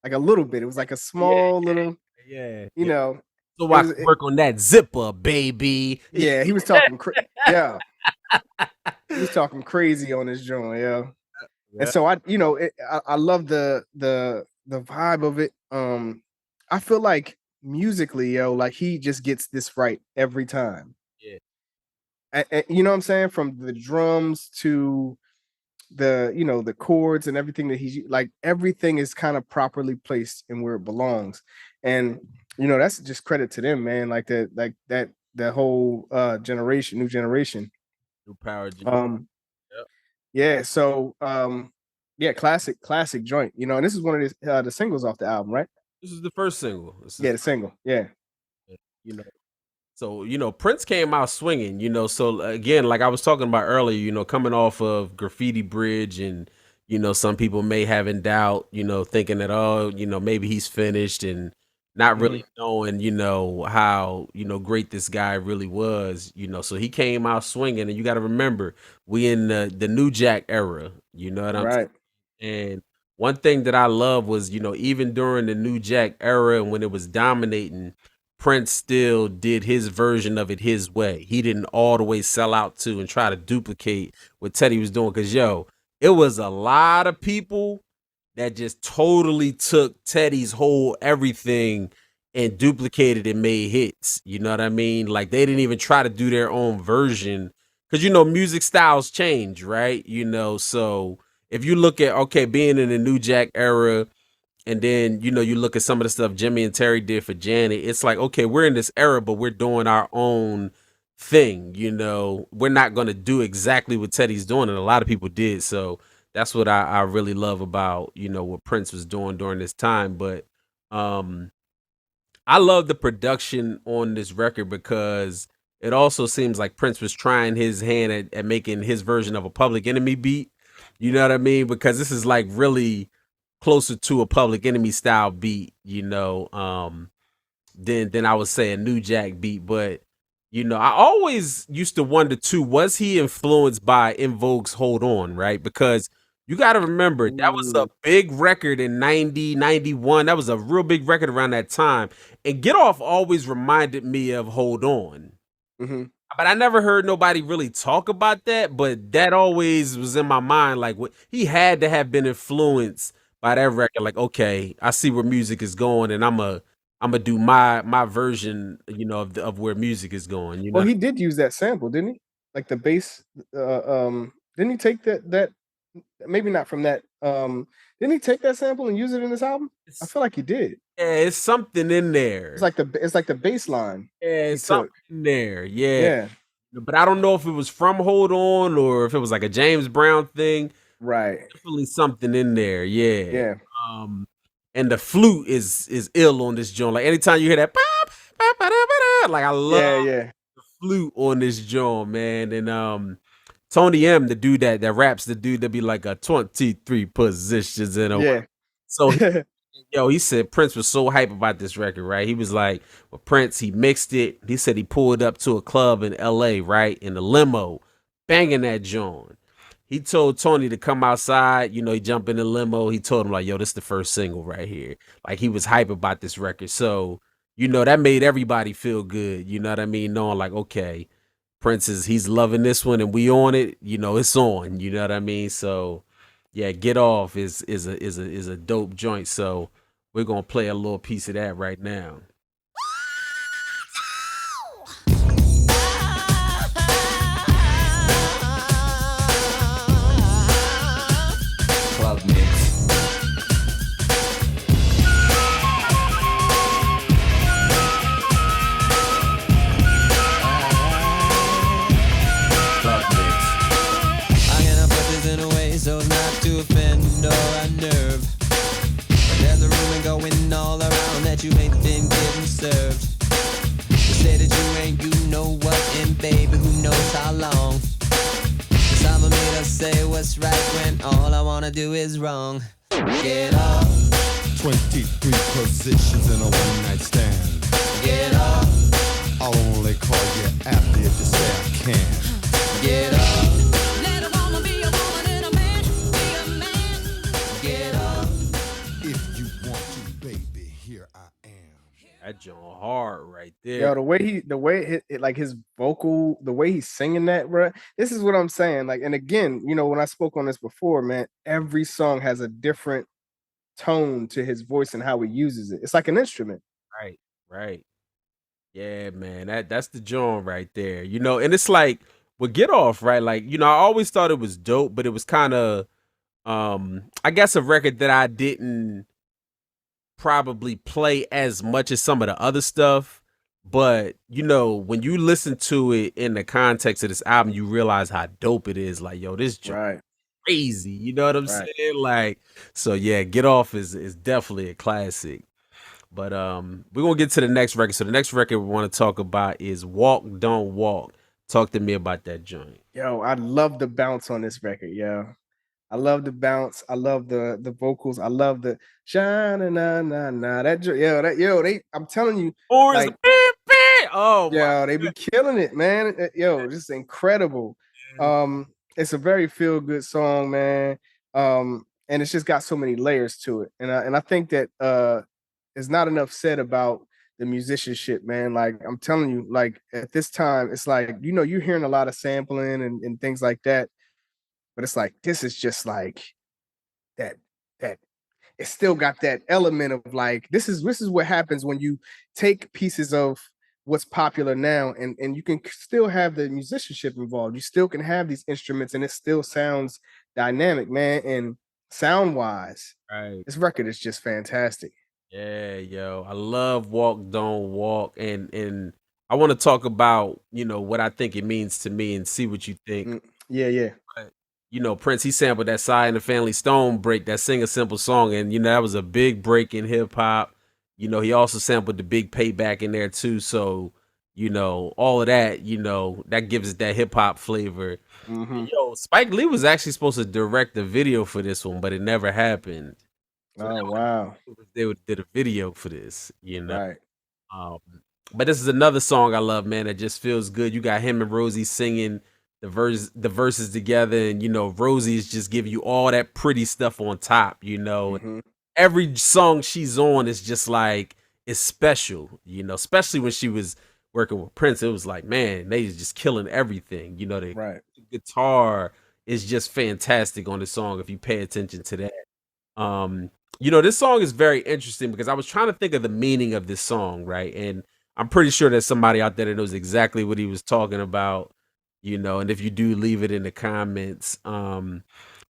Speaker 2: like a little bit. It was like a
Speaker 1: Yeah,
Speaker 2: small little,
Speaker 1: yeah,
Speaker 2: you
Speaker 1: yeah.
Speaker 2: know.
Speaker 1: So
Speaker 2: It
Speaker 1: I
Speaker 2: was,
Speaker 1: can work on that zipper, baby.
Speaker 2: yeah. He was talking, yeah. He was talking crazy on this joint, yeah. And
Speaker 1: Yeah.
Speaker 2: so I love the vibe of it. I feel like musically, yo, like he just gets this right every time.
Speaker 1: Yeah.
Speaker 2: You know what I'm saying? From the drums to the chords and everything that he's like, everything is kind of properly placed and where it belongs. And that's just credit to them, man. Like that whole generation, new generation.
Speaker 1: New power.
Speaker 2: Um,
Speaker 1: Yep.
Speaker 2: yeah, so yeah, classic joint. And this is one of the singles off the album, right?
Speaker 1: This is the first single. This
Speaker 2: Yeah,
Speaker 1: is,
Speaker 2: the single. Yeah.
Speaker 1: you know. So, Prince came out swinging, So, again, like I was talking about earlier, coming off of Graffiti Bridge and, some people may have in doubt, thinking that, oh, maybe he's finished and not really knowing, how, great this guy really was, So he came out swinging. And you got to remember, we in the New Jack era, you know what I'm saying?
Speaker 2: Right.
Speaker 1: And one thing that I love was, even during the New Jack era and when it was dominating, Prince still did his version of it his way. He didn't all the way sell out to and try to duplicate what Teddy was doing. Cause it was a lot of people that just totally took Teddy's whole everything and duplicated and made hits. You know what I mean? Like they didn't even try to do their own version. Cause music styles change, right? So if you look at being in the New Jack era, and then, you look at some of the stuff Jimmy and Terry did for Janet. It's like, okay, we're in this era, but we're doing our own thing. We're not going to do exactly what Teddy's doing. And a lot of people did. So that's what I really love about, what Prince was doing during this time. But I love the production on this record because it also seems like Prince was trying his hand at making his version of a Public Enemy beat. You know what I mean? Because this is like really closer to a Public Enemy style beat, than I would say a New Jack beat. But I always used to wonder too, was he influenced by In Vogue's Hold On, right? Because you got to remember that was a big record in 90, 91. That was a real big record around that time. And Get Off always reminded me of Hold On. But I never heard nobody really talk about that. But that always was in my mind. Like he had to have been influenced by that record. Like, okay, I see where music is going, and I'm a do my version, of where music is going.
Speaker 2: Well, he did use that sample, didn't he? Like the bass. Didn't he take that? Maybe not from that. Didn't he take that sample and use it in this album? I feel like he did.
Speaker 1: Yeah, it's something in there.
Speaker 2: It's like the bass line.
Speaker 1: Yeah, it's something in there. Yeah.
Speaker 2: Yeah.
Speaker 1: But I don't know if it was from Hold On or if it was like a James Brown thing.
Speaker 2: Right.
Speaker 1: Definitely something in there. Yeah.
Speaker 2: Yeah.
Speaker 1: And the flute is ill on this joint. Like anytime you hear that, like I love
Speaker 2: Yeah.
Speaker 1: the flute on this joint, man. And Tony M, the dude that raps, the dude that be like a 23 positions in a way.
Speaker 2: Yeah.
Speaker 1: So yo, he said Prince was so hype about this record, right? He was like, well, Prince, he mixed it. He said he pulled up to a club in LA, right? In the limo, banging that joint. He told Tony to come outside. You know, he jumped in the limo. He told him, like, yo, this is the first single right here. Like, he was hype about this record. So, you know, that made everybody feel good. You know what I mean? Knowing, like, okay, Prince he's loving this one and we on it. You know, it's on. You know what I mean? So, yeah, Get Off is a dope joint. So, we're gonna play a little piece of that right now.
Speaker 3: Club mix. Club mix. I'm gonna put this in a way so as not to offend or unnerve. But there's a rumor going all around that you ain't been getting served. They say that you ain't, you know what, and baby, who knows how long. Cause I'ma made us say what's right when all I wanna do is wrong. Get off,
Speaker 4: 23 positions in a one-night stand.
Speaker 3: get off,
Speaker 4: I'll only call you after if you say I can.
Speaker 3: get off. Let a woman be a woman and a man be a man. Get off.
Speaker 4: If you want to, baby, here I am.
Speaker 1: That joint hard right there.
Speaker 2: Yo, like his vocal, the way he's singing that, bro. This is what I'm saying. Like, and again, you know, when I spoke on this before, man, every song has a different tone to his voice and how he uses it. It's like an instrument.
Speaker 1: Right, right. Yeah, man. That's the joint right there. You know, and it's like with Get Off, right? Like, you know, I always thought it was dope, but it was kind of I guess a record that I didn't probably play as much as some of the other stuff. But you know, when you listen to it in the context of this album, you realize how dope it is. Like, yo, this joint
Speaker 2: Right.
Speaker 1: crazy. You know what I'm
Speaker 2: Right.
Speaker 1: saying? Like, so yeah, Get Off is definitely a classic. But we're gonna get to the next record. So the next record we want to talk about is Walk Don't Walk. Talk to me about that joint.
Speaker 2: Yo, I love the bounce on this record, yo. I love the bounce. I love the vocals. I love the shine na na na. They I'm telling you,
Speaker 1: Or is
Speaker 2: like,
Speaker 1: the beep, beep. Oh my
Speaker 2: yo, they be killing it, man. Yo, just incredible.
Speaker 1: God.
Speaker 2: It's a very feel good song, man. And it's just got so many layers to it. And I think that there's not enough said about the musicianship, man. Like, I'm telling you, like, at this time, it's like, you know, you're hearing a lot of sampling and things like that, but it's like this is just like that that it's still got that element of like this is what happens when you take pieces of what's popular now and you can still have the musicianship involved. You still can have these instruments and it still sounds dynamic, man. And sound wise,
Speaker 1: Right.
Speaker 2: this record is just fantastic.
Speaker 1: Yeah, yo. I love Walk Don't Walk. And I want to talk about, you know, what I think it means to me and see what you think.
Speaker 2: Yeah, yeah.
Speaker 1: But, you know, Prince, he sampled that Psy and the Family Stone break, that Sing a Simple Song. And, you know, that was a big break in hip hop. You know, he also sampled the Big Payback in there too. So, you know, all of that, you know, that gives it that hip hop flavor.
Speaker 2: Hmm.
Speaker 1: Yo, Spike Lee was actually supposed to direct the video for this one, but it never happened. So
Speaker 2: Oh wow.
Speaker 1: did a video for this, you know.
Speaker 2: Right.
Speaker 1: Um, but this is another song I love, man. That just feels good. You got him and Rosie singing the verses together, and you know, Rosie is just giving you all that pretty stuff on top, you know.
Speaker 2: Hmm.
Speaker 1: Every song she's on is just like it's special, you know, especially when she was working with Prince. It was like, man, they was just killing everything. You know, the
Speaker 2: Right.
Speaker 1: guitar is just fantastic on the song if you pay attention to that. Um, you know, this song is very interesting because I was trying to think of the meaning of this song, right? And I'm pretty sure there's somebody out there that knows exactly what he was talking about, you know, and if you do, leave it in the comments.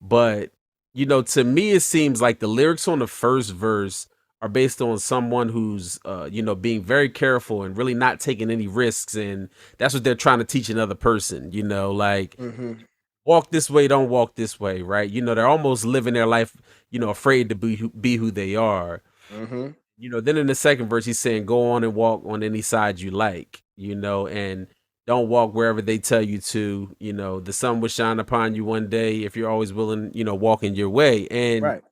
Speaker 1: But you know, to me, it seems like the lyrics on the first verse are based on someone who's you know, being very careful and really not taking any risks, and that's what they're trying to teach another person, you know, like
Speaker 2: Hmm.
Speaker 1: walk this way, don't walk this way, right? You know, they're almost living their life, you know, afraid to be who they are.
Speaker 2: Hmm.
Speaker 1: You know, then in the second verse, he's saying, go on and walk on any side you like, you know, and don't walk wherever they tell you to. You know, the sun will shine upon you one day if you're always willing, walking your way. And
Speaker 2: Right.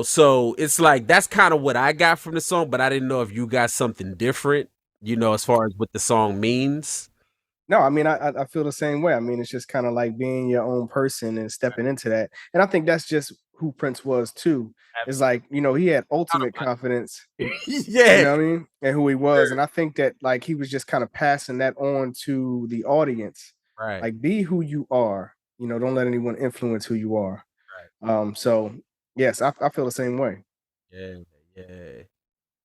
Speaker 1: so it's like that's kind of what I got from the song, but I didn't know if you got something different, as far as what the song means.
Speaker 2: No, I mean, I feel the same way. I mean, it's just kind of like being your own person and stepping into that. And I think that's just who Prince was too. It's like, he had ultimate confidence, you
Speaker 1: Yeah,
Speaker 2: know what I mean? And who he was.
Speaker 1: sure.
Speaker 2: And I think that like he was just kind of passing that on to the audience.
Speaker 1: Right,
Speaker 2: Like be who you are. Don't let anyone influence who you are.
Speaker 1: right.
Speaker 2: So yes, I feel the same way.
Speaker 1: Yeah, yeah.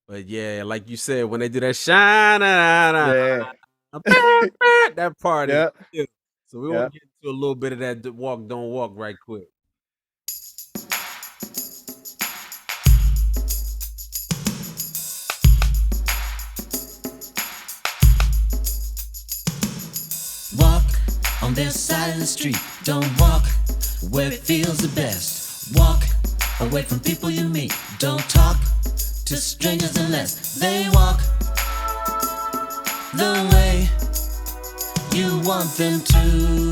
Speaker 1: But yeah, like you said, when they do that shine,
Speaker 2: Yeah.
Speaker 1: that part is
Speaker 2: Yeah.
Speaker 1: ill. So we want
Speaker 2: Yeah.
Speaker 1: to get into a little bit of that walk, don't walk right quick.
Speaker 3: Walk on their side of the street. Don't walk where it feels the best. Walk away from people you meet. Don't talk to strangers unless they walk the way you want them to.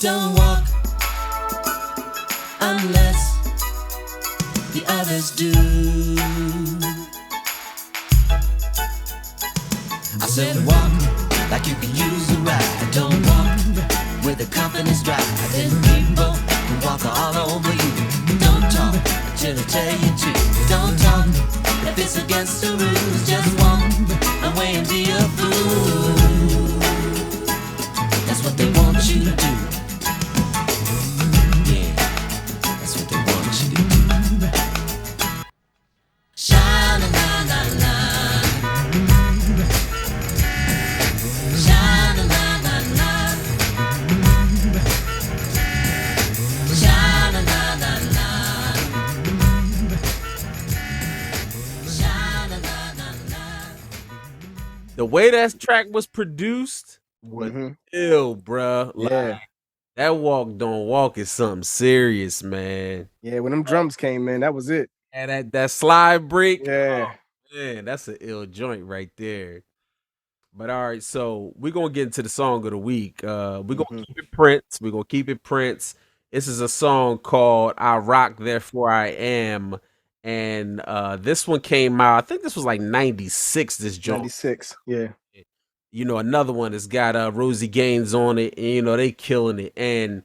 Speaker 3: Don't walk unless the others do. I said walk like you can use a ride. Don't walk with the confidence drive. Then people can walk all over you. Don't talk till they tell you to. Don't talk if it's against the rules. Just walk away and be a fool. That's what they want you to do. Yeah, that's what they want you to do. Shine a la la la. Shine a la la la. Shine a la la la. Shine a la la la.
Speaker 1: The way that track was produced was
Speaker 2: Hmm.
Speaker 1: ill, bruh.
Speaker 2: Yeah.
Speaker 1: That walk don't walk is something serious, man.
Speaker 2: Yeah. When them drums came in, that was it.
Speaker 1: And that slide break,
Speaker 2: Yeah.
Speaker 1: man, that's an ill joint right there. But all right, so we're gonna get into the song of the week. We're gonna
Speaker 2: Hmm.
Speaker 1: keep it Prince. We're gonna keep it Prince. This is a song called I Rock Therefore I Am. And this one came out, I think this was like 96, this joint.
Speaker 2: 96. Yeah.
Speaker 1: Another one that's got Rosie Gaines on it, and they killing it. And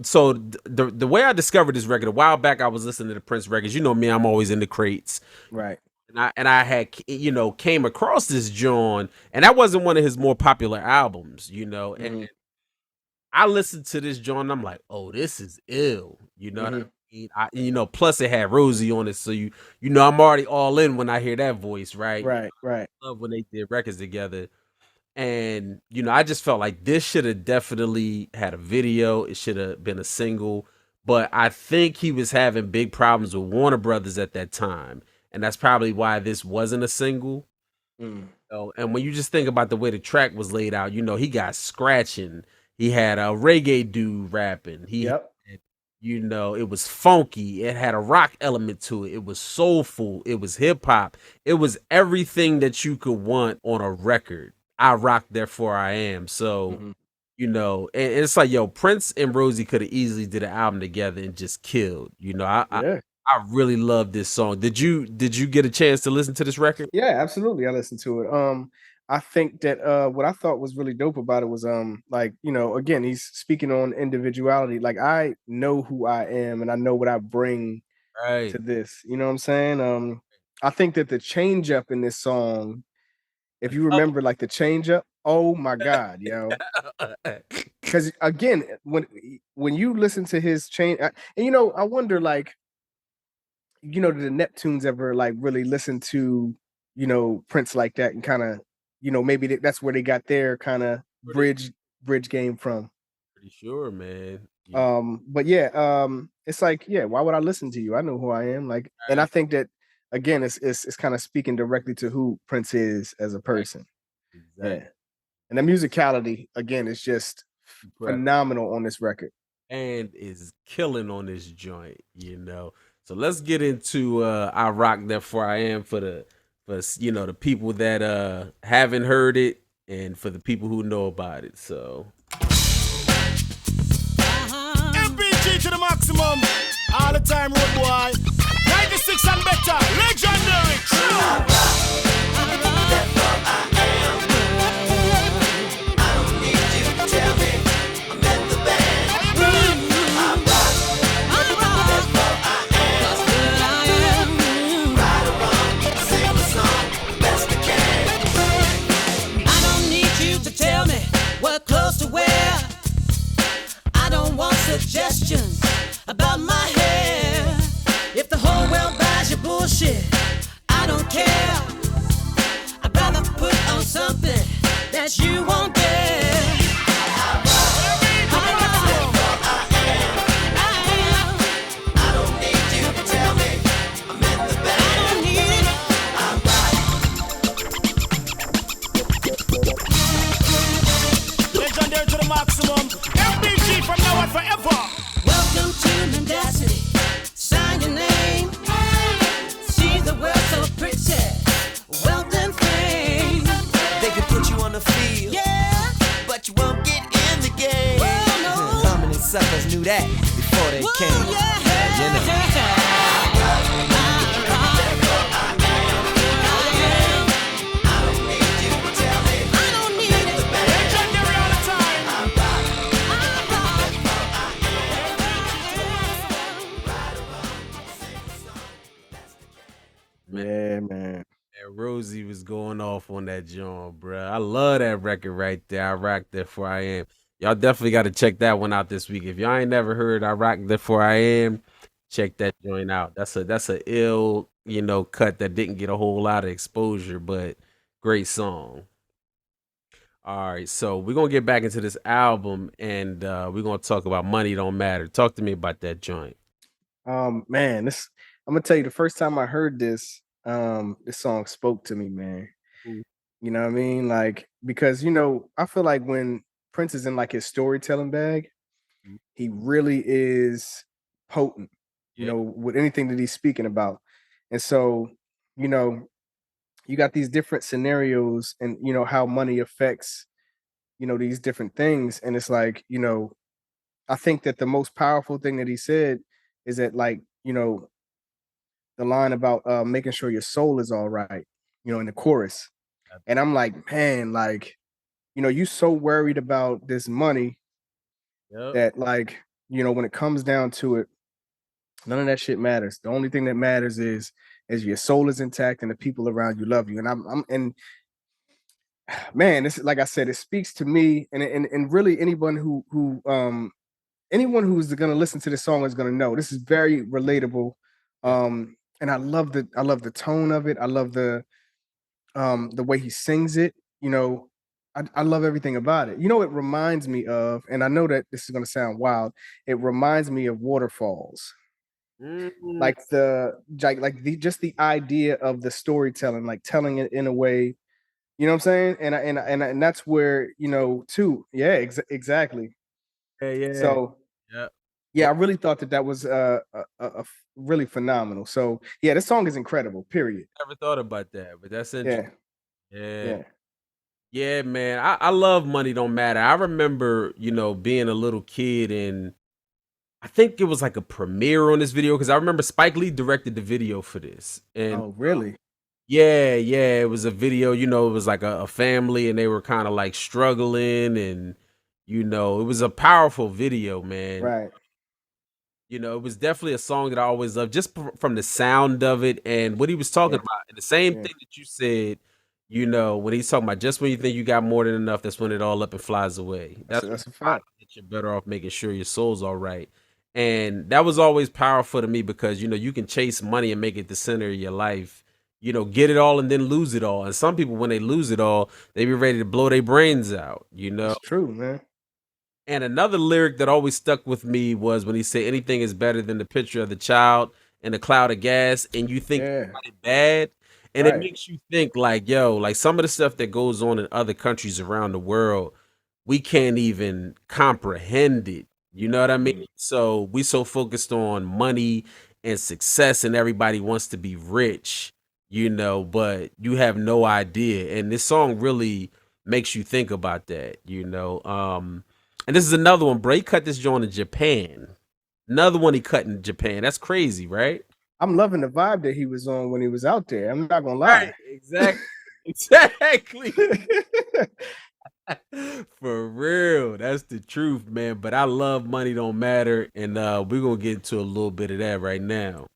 Speaker 1: so the way I discovered this record a while back, I was listening to the Prince records. You know me, I'm always in the crates.
Speaker 2: Right.
Speaker 1: And I had came across this John, and that wasn't one of his more popular albums, and
Speaker 2: Hmm.
Speaker 1: I listened to this John, and I'm like, oh, this is ill, you know what I
Speaker 2: Hmm.
Speaker 1: mean? Plus it had Rosie on it, so I'm already all in when I hear that voice, right?
Speaker 2: Right. Right.
Speaker 1: I love when they did records together. And I just felt like this should have definitely had a video. It should have been a single. But I think he was having big problems with Warner Brothers at that time. And that's probably why this wasn't a single.
Speaker 2: Mm.
Speaker 1: And when you just think about the way the track was laid out, he got scratching. He had a reggae dude rapping. He
Speaker 2: Yep.
Speaker 1: had, it was funky. It had a rock element to it. It was soulful. It was hip hop. It was everything that you could want on a record. I rock, therefore I am. So,
Speaker 2: Hmm.
Speaker 1: and it's like, yo, Prince and Rosie could have easily did an album together and just killed.
Speaker 2: Yeah.
Speaker 1: I really love this song. Did you get a chance to listen to this record?
Speaker 2: Yeah, absolutely. I listened to it. I think that what I thought was really dope about it was like, again, he's speaking on individuality. Like I know who I am and I know what I bring
Speaker 1: Right.
Speaker 2: to this. You know what I'm saying? I think that the change up in this song, if you remember like the change up, oh my God, because again, when you listen to his change, and I wonder like, did the Neptunes ever like really listen to, Prince like that and kind of, maybe that's where they got their kind of
Speaker 1: pretty
Speaker 2: bridge game from.
Speaker 1: pretty sure, man.
Speaker 2: But yeah, it's like, yeah, why would I listen to you? I know who I am. Like, and I
Speaker 1: Right,
Speaker 2: think that again, it's kind of speaking directly to who Prince is as a
Speaker 1: right,
Speaker 2: person.
Speaker 1: exactly.
Speaker 2: Yeah. And the musicality, again, is just
Speaker 1: Incredible.
Speaker 2: phenomenal on this record.
Speaker 1: And is killing on this joint. So let's get into I Rock Therefore I Am for for the people that haven't heard it, and for the people who know about it. So
Speaker 5: MPG to the maximum. All the time, road boy. 96 and better. Legendary.
Speaker 3: Suggestions about my hair. If the whole world buys your bullshit, I don't care. I'd rather put on something that you won't dare.
Speaker 5: Legendary to the maximum. MPG from now on forever.
Speaker 3: Welcome to Mendacity. Sign your name. See the world so pretty. Wealth and fame.
Speaker 6: They could put you on the field,
Speaker 3: Yeah.
Speaker 6: but you won't get in the game.
Speaker 3: Well, no.
Speaker 6: How many suckers knew that before they
Speaker 3: Whoa,
Speaker 6: came?
Speaker 3: yeah.
Speaker 6: You know.
Speaker 3: I don't need it.
Speaker 5: Legendary all the time.
Speaker 2: Yeah, man.
Speaker 1: and Rosie was going off on that joint, bruh. I love that record right there. I rocked that for I am. Y'all definitely got to check that one out this week. If y'all ain't never heard I rocked that for I am, check that joint out. That's a ill, cut that didn't get a whole lot of exposure, but great song. All right, so we're gonna get back into this album, and we're gonna talk about Money Don't Matter. Talk to me about that joint.
Speaker 2: Man, this I'm gonna tell you the first time I heard this, this song spoke to me, man.
Speaker 1: Mm.
Speaker 2: You know what I mean? Like, because I feel like when Prince is in like his storytelling bag,
Speaker 1: Mm.
Speaker 2: he really is potent,
Speaker 1: Yeah.
Speaker 2: with anything that he's speaking about. And so, you know, you got these different scenarios and how money affects, these different things. And it's like, I think that the most powerful thing that he said is that, like, the line about making sure your soul is all right, in the chorus. And I'm like, man, like, you so worried about this money
Speaker 1: Yep.
Speaker 2: that, like, when it comes down to it, none of that shit matters. The only thing that matters is your soul is intact and the people around you love you. And and man, this, like I said, it speaks to me, and really anyone anyone who's gonna listen to this song is gonna know this is very relatable.
Speaker 1: Yeah.
Speaker 2: And I love the tone of it. I love the way he sings it. I love everything about it. It reminds me of, and I know that this is gonna sound wild, it reminds me of waterfalls.
Speaker 1: Mm,
Speaker 2: Like just the idea of the storytelling, like telling it in a way, you know what I'm saying? And that's where, too. Yeah, exactly.
Speaker 1: yeah, yeah,
Speaker 2: So
Speaker 1: yeah.
Speaker 2: yeah, I really thought that was really phenomenal. So yeah, this song is incredible. Period.
Speaker 1: Never thought about that, but that's interesting.
Speaker 2: Yeah,
Speaker 1: Yeah.
Speaker 2: yeah.
Speaker 1: Yeah, man. I love Money Don't Matter. I remember, being a little kid, and I think it was like a premiere on this video because I remember Spike Lee directed the video for this. And
Speaker 2: Oh, really?
Speaker 1: yeah, yeah, it was a video, it was like a family and they were kind of like struggling, and it was a powerful video, man.
Speaker 2: Right.
Speaker 1: It was definitely a song that I always loved just from the sound of it and what he was talking
Speaker 2: Yeah,
Speaker 1: about. And the same
Speaker 2: yeah.
Speaker 1: thing that you said, when he's talking about just when you think you got more than enough, that's when it all up and flies away. That's when
Speaker 2: That's a
Speaker 1: you find
Speaker 2: fact.
Speaker 1: that you're better off making sure your soul's all right. And that was always powerful to me because, you can chase money and make it the center of your life, get it all and then lose it all. And some people, when they lose it all, they be ready to blow their brains out.
Speaker 2: It's true, man.
Speaker 1: And another lyric that always stuck with me was when he said, anything is better than the picture of the child in a cloud of gas, and you think
Speaker 2: Yeah,
Speaker 1: about it bad. And it
Speaker 2: right.
Speaker 1: makes you think, like, yo, like some of the stuff that goes on in other countries around the world, we can't even comprehend it. You know what I mean?
Speaker 2: Mm,
Speaker 1: So we so focused on money and success, and everybody wants to be rich, but you have no idea. And this song really makes you think about that. And this is another one, bro. He cut this joint in Japan. Another one he cut in Japan. That's crazy, right?
Speaker 2: I'm loving the vibe that he was on when he was out there. I'm not gonna
Speaker 1: Right,
Speaker 2: lie.
Speaker 1: exactly. Exactly. For real. That's the truth, man. But I love Money Don't Matter. And we're gonna get into a little bit of that right now.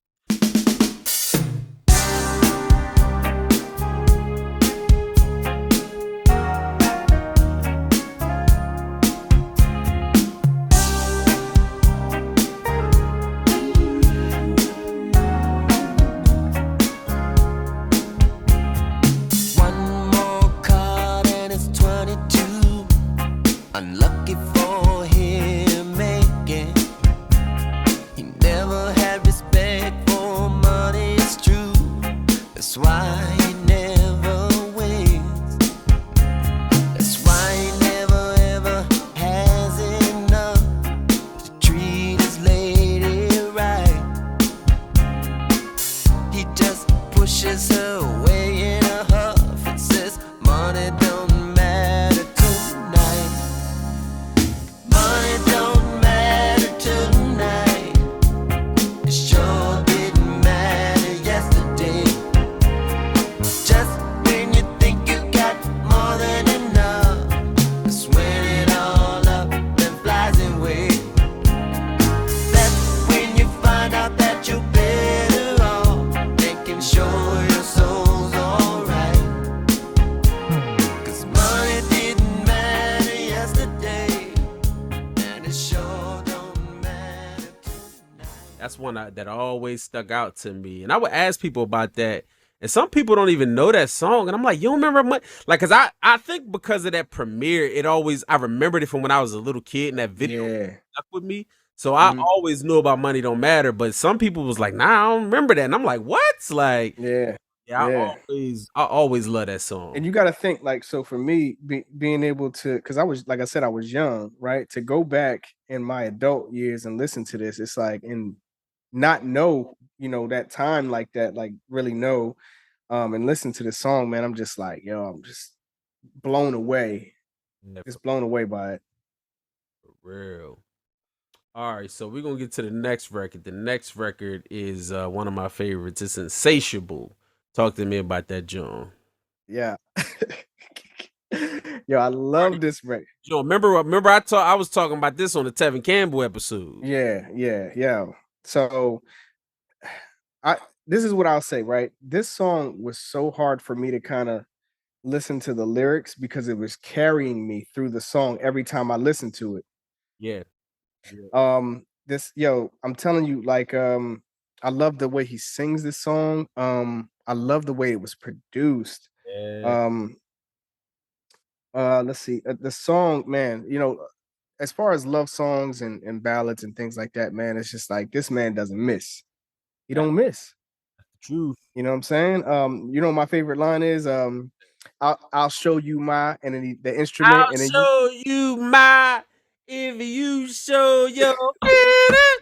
Speaker 6: One more card and it's 22. Unlucky for him, making. He never had respect for money, it's true. That's why he never wins. That's why he never ever has enough to treat his lady right. He just pushes her away in a huff and says, money don't matter tonight. Money don't matter tonight. It sure didn't matter yesterday. Just when you think you got more than enough, that's when it all up and flies away. That's when you find out that you're better off making sure your soul's alright. 'Cause money didn't matter yesterday, and it sure don't matter tonight.
Speaker 1: That's one that always stuck out to me. And I would ask people about that. And some people don't even know that song. And I'm like, you don't remember much? Like, cause I think because of that premiere, I remembered it from when I was a little kid and that video
Speaker 2: Yeah.
Speaker 1: stuck with me. So I
Speaker 2: Mhm.
Speaker 1: always knew about Money Don't Matter, but some people was like, nah, I don't remember that. And I'm like, what? Like,
Speaker 2: Yeah.
Speaker 1: yeah,
Speaker 2: Yeah.
Speaker 1: I always love that song.
Speaker 2: And you got to think, like, so for me, being able to, because I was, like I said, I was young, right? To go back in my adult years and listen to this, it's like, and not know, that time like that, like really know, and listen to this song, man. I'm just like, yo, I'm just blown away,
Speaker 1: Yeah,
Speaker 2: just blown away by it.
Speaker 1: for real. All right, so we're gonna get to the next record. The next record is one of my favorites. It's Insatiable. Talk to me about that, John.
Speaker 2: Yeah. Yo, I love this record.
Speaker 1: John, remember I was talking about this on the Tevin Campbell episode.
Speaker 2: Yeah. So this is what I'll say, right? This song was so hard for me to kind of listen to the lyrics because it was carrying me through the song every time I listened to it.
Speaker 1: Yeah.
Speaker 2: I'm telling you, like, I love the way he sings this song. I love the way it was produced.
Speaker 1: Yeah.
Speaker 2: Let's see, the song, man, as far as love songs and ballads and things like that, man, it's just like this man doesn't miss. He don't miss.
Speaker 1: Truth.
Speaker 2: You know what I'm saying? My favorite line is I'll show you my, and then the instrument,
Speaker 1: I'll
Speaker 2: and then
Speaker 1: show you my if you show your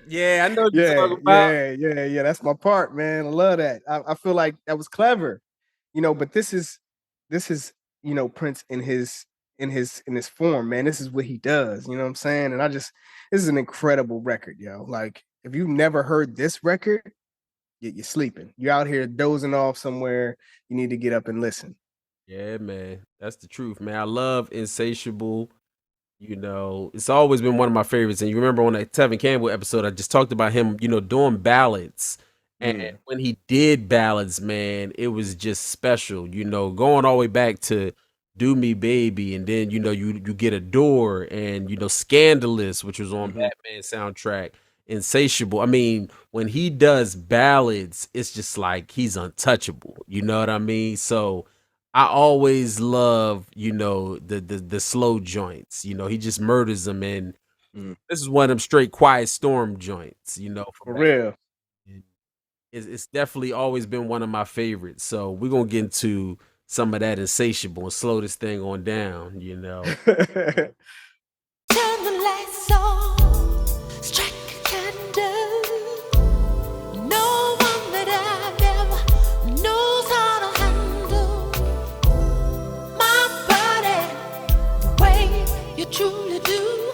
Speaker 1: yeah, I know what you're talking about.
Speaker 2: yeah. That's my part, man. I love that. I feel like that was clever, but this is Prince in his form, man. This is what he does, you know what I'm saying? And this is an incredible record, yo. Like, if you've never heard this record, you're sleeping. You're out here dozing off somewhere. You need to get up and listen.
Speaker 1: Yeah, man. That's the truth, man. I love Insatiable. It's always been one of my favorites. And you remember on that Tevin Campbell episode, I just talked about him, doing ballads. And when he did ballads, man, it was just special, going all the way back to Do Me Baby. And then, you get Adore and, Scandalous, which was on Batman soundtrack. Insatiable. I mean, when he does ballads, it's just like he's untouchable. You know what I mean? So I always love, the slow joints. He just murders them, and this is one of them straight Quiet Storm joints.
Speaker 2: For real.
Speaker 1: It's definitely always been one of my favorites. So we're gonna get into some of that Insatiable and slow this thing on down.
Speaker 3: Turn the lights on, strike a candle. No one that I've ever knows how truly do.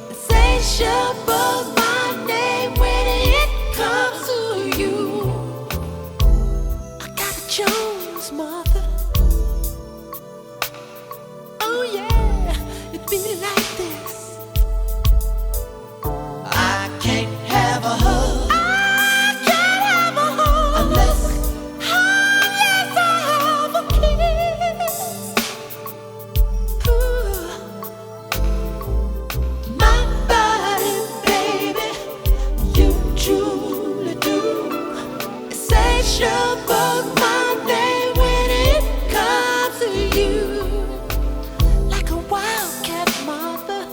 Speaker 3: Insatiable my name when it comes to you. I got a Jones, mother. Oh yeah, it be like this.
Speaker 6: I can't have a hug
Speaker 3: I can't have a home
Speaker 6: unless
Speaker 3: unless I have a kiss. Ooh, my body, baby, you truly do. Insatiable my name when it comes to you. Like a wildcat mother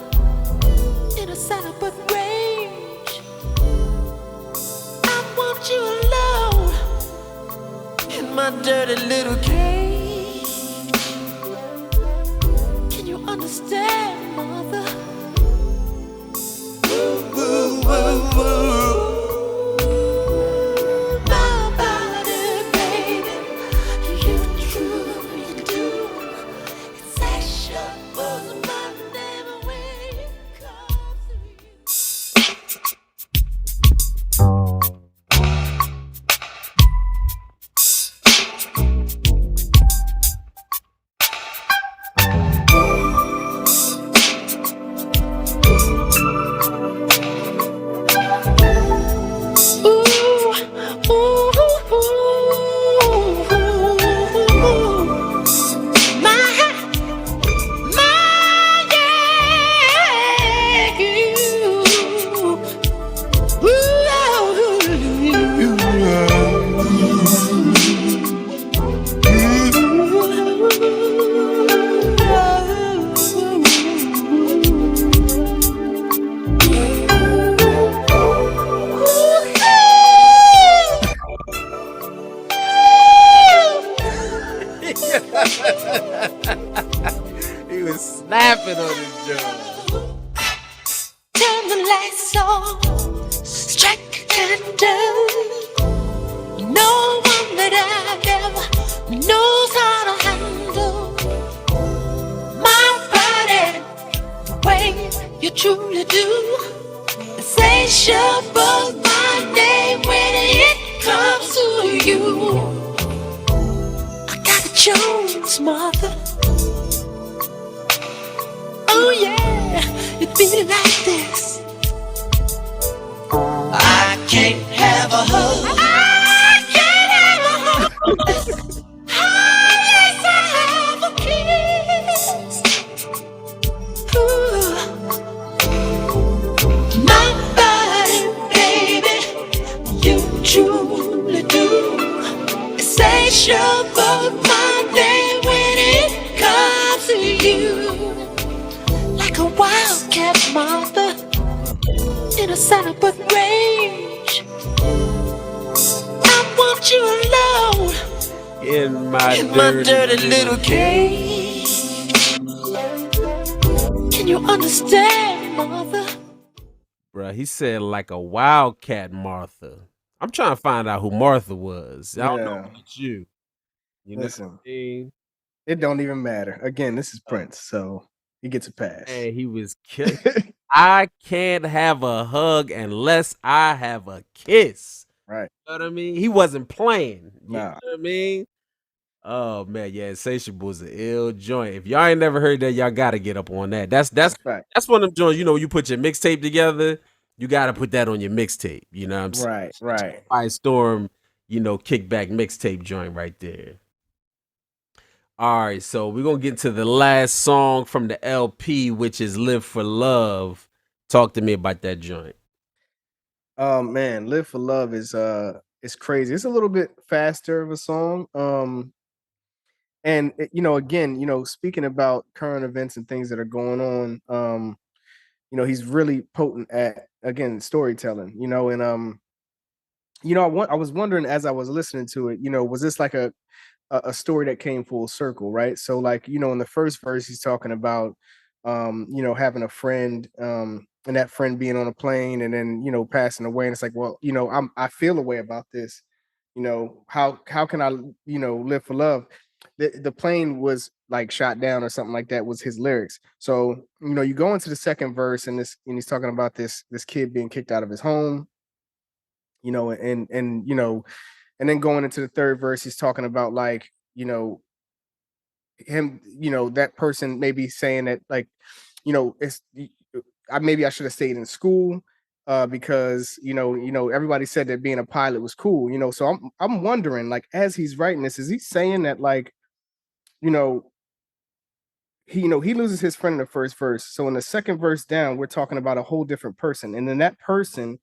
Speaker 3: in a celibate rage. I want you alone
Speaker 6: in my dirty little cage.
Speaker 3: Can you understand, mother?
Speaker 6: Woo, woo, woo.
Speaker 3: My body, baby, you truly do. Insatiable my name when it comes to you.
Speaker 1: He was snapping on his joint.
Speaker 3: Turn the lights on, strike a candle. No one that I've ever knows how to handle my body the way you truly do. Insatiable my name when it comes to you. I got a Jones, mother. Oh yeah, it be like this.
Speaker 6: I can't have a hug
Speaker 3: I can't have a home unless I have a kiss. Ooh, my body, baby, you truly do. Insatiable my name when it comes to you. Like a wildcat mother in a celibate rage. I want you alone
Speaker 1: In my
Speaker 6: in my
Speaker 1: dirty,
Speaker 6: dirty little
Speaker 3: cage. Can you understand, mother?
Speaker 1: bruh. He said like a wildcat Martha. I'm trying to find out who Martha was. I don't know
Speaker 2: Yeah.
Speaker 1: if it's you. You know what
Speaker 2: Listen,
Speaker 1: I mean?
Speaker 2: it don't even matter. Again, this is Prince, so he gets a pass.
Speaker 1: And he was killing. I can't have a hug unless I have a kiss.
Speaker 2: Right.
Speaker 1: You know what I mean? He wasn't playing. You know
Speaker 2: Nah.
Speaker 1: what I mean? Oh man, yeah, Insatiable is an ill joint. If y'all ain't never heard that, y'all gotta get up on that. That's
Speaker 2: That's a fact.
Speaker 1: that's one of them joints. You know, you put your mixtape together, you gotta put that on your mixtape. You know what I'm saying?
Speaker 2: Right, right.
Speaker 1: Firestorm, kickback mixtape joint right there. All right, so we're gonna get to the last song from the LP, which is "Live for Love." Talk to me about that joint.
Speaker 2: Man, Live for Love is it's crazy. It's a little bit faster of a song. And again, speaking about current events and things that are going on, he's really potent at, again, storytelling, and I was wondering as I was listening to it, was this like a story that came full circle, right? So like, in the first verse, he's talking about having a friend, and that friend being on a plane and then, passing away. And it's like, well, I feel a way about this. How can I, live for love? the plane was like shot down or something like that was his lyrics. So you go into the second verse and he's talking about this kid being kicked out of his home, and then going into the third verse, he's talking about like him, that person maybe saying that like, it's maybe I should have stayed in school because everybody said that being a pilot was cool, so I'm wondering like as he's writing this, is he saying that like you know he loses his friend in the first verse, so in the second verse down we're talking about a whole different person, and then that person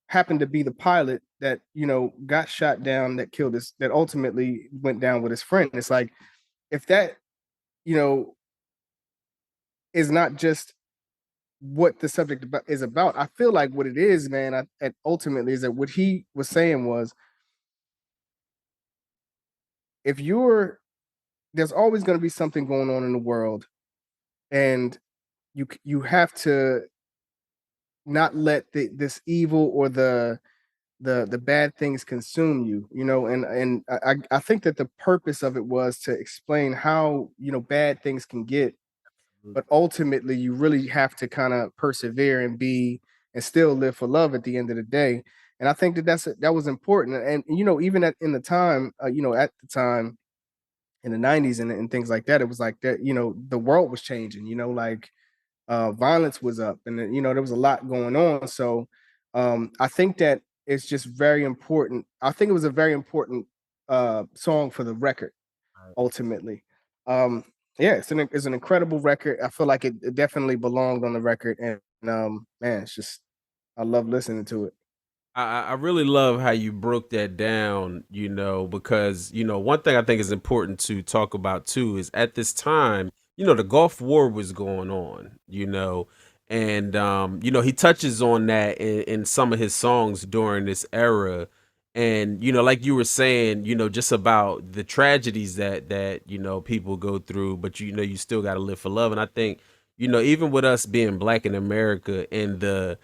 Speaker 2: happened to be the pilot that got shot down, that killed us, that ultimately went down with his friend. It's like if that you know is not just what the subject is about. I feel like what it is, man, ultimately is that what he was saying was if you're there's always going to be something going on in the world, and you have to not let this evil or the bad things consume you, and I think that the purpose of it was to explain how bad things can get, but ultimately you really have to kind of persevere and be and still live for love at the end of the day. And I think that that was important, and even in the time, at the time in the 90s and things like that, it was like that, the world was changing, like violence was up, and then, there was a lot going on. So I think that it's just very important. I think it was a very important song for the record ultimately. Um, yeah, it's an incredible record. I feel like it definitely belonged on the record, and man, it's just I love listening to it.
Speaker 1: I really love how you broke that down, because, one thing I think is important to talk about too is at this time, the Gulf War was going on, and, he touches on that in some of his songs during this era. And, like you were saying, just about the tragedies that, people go through, but, you still got to live for love. And I think, even with us being black in America and the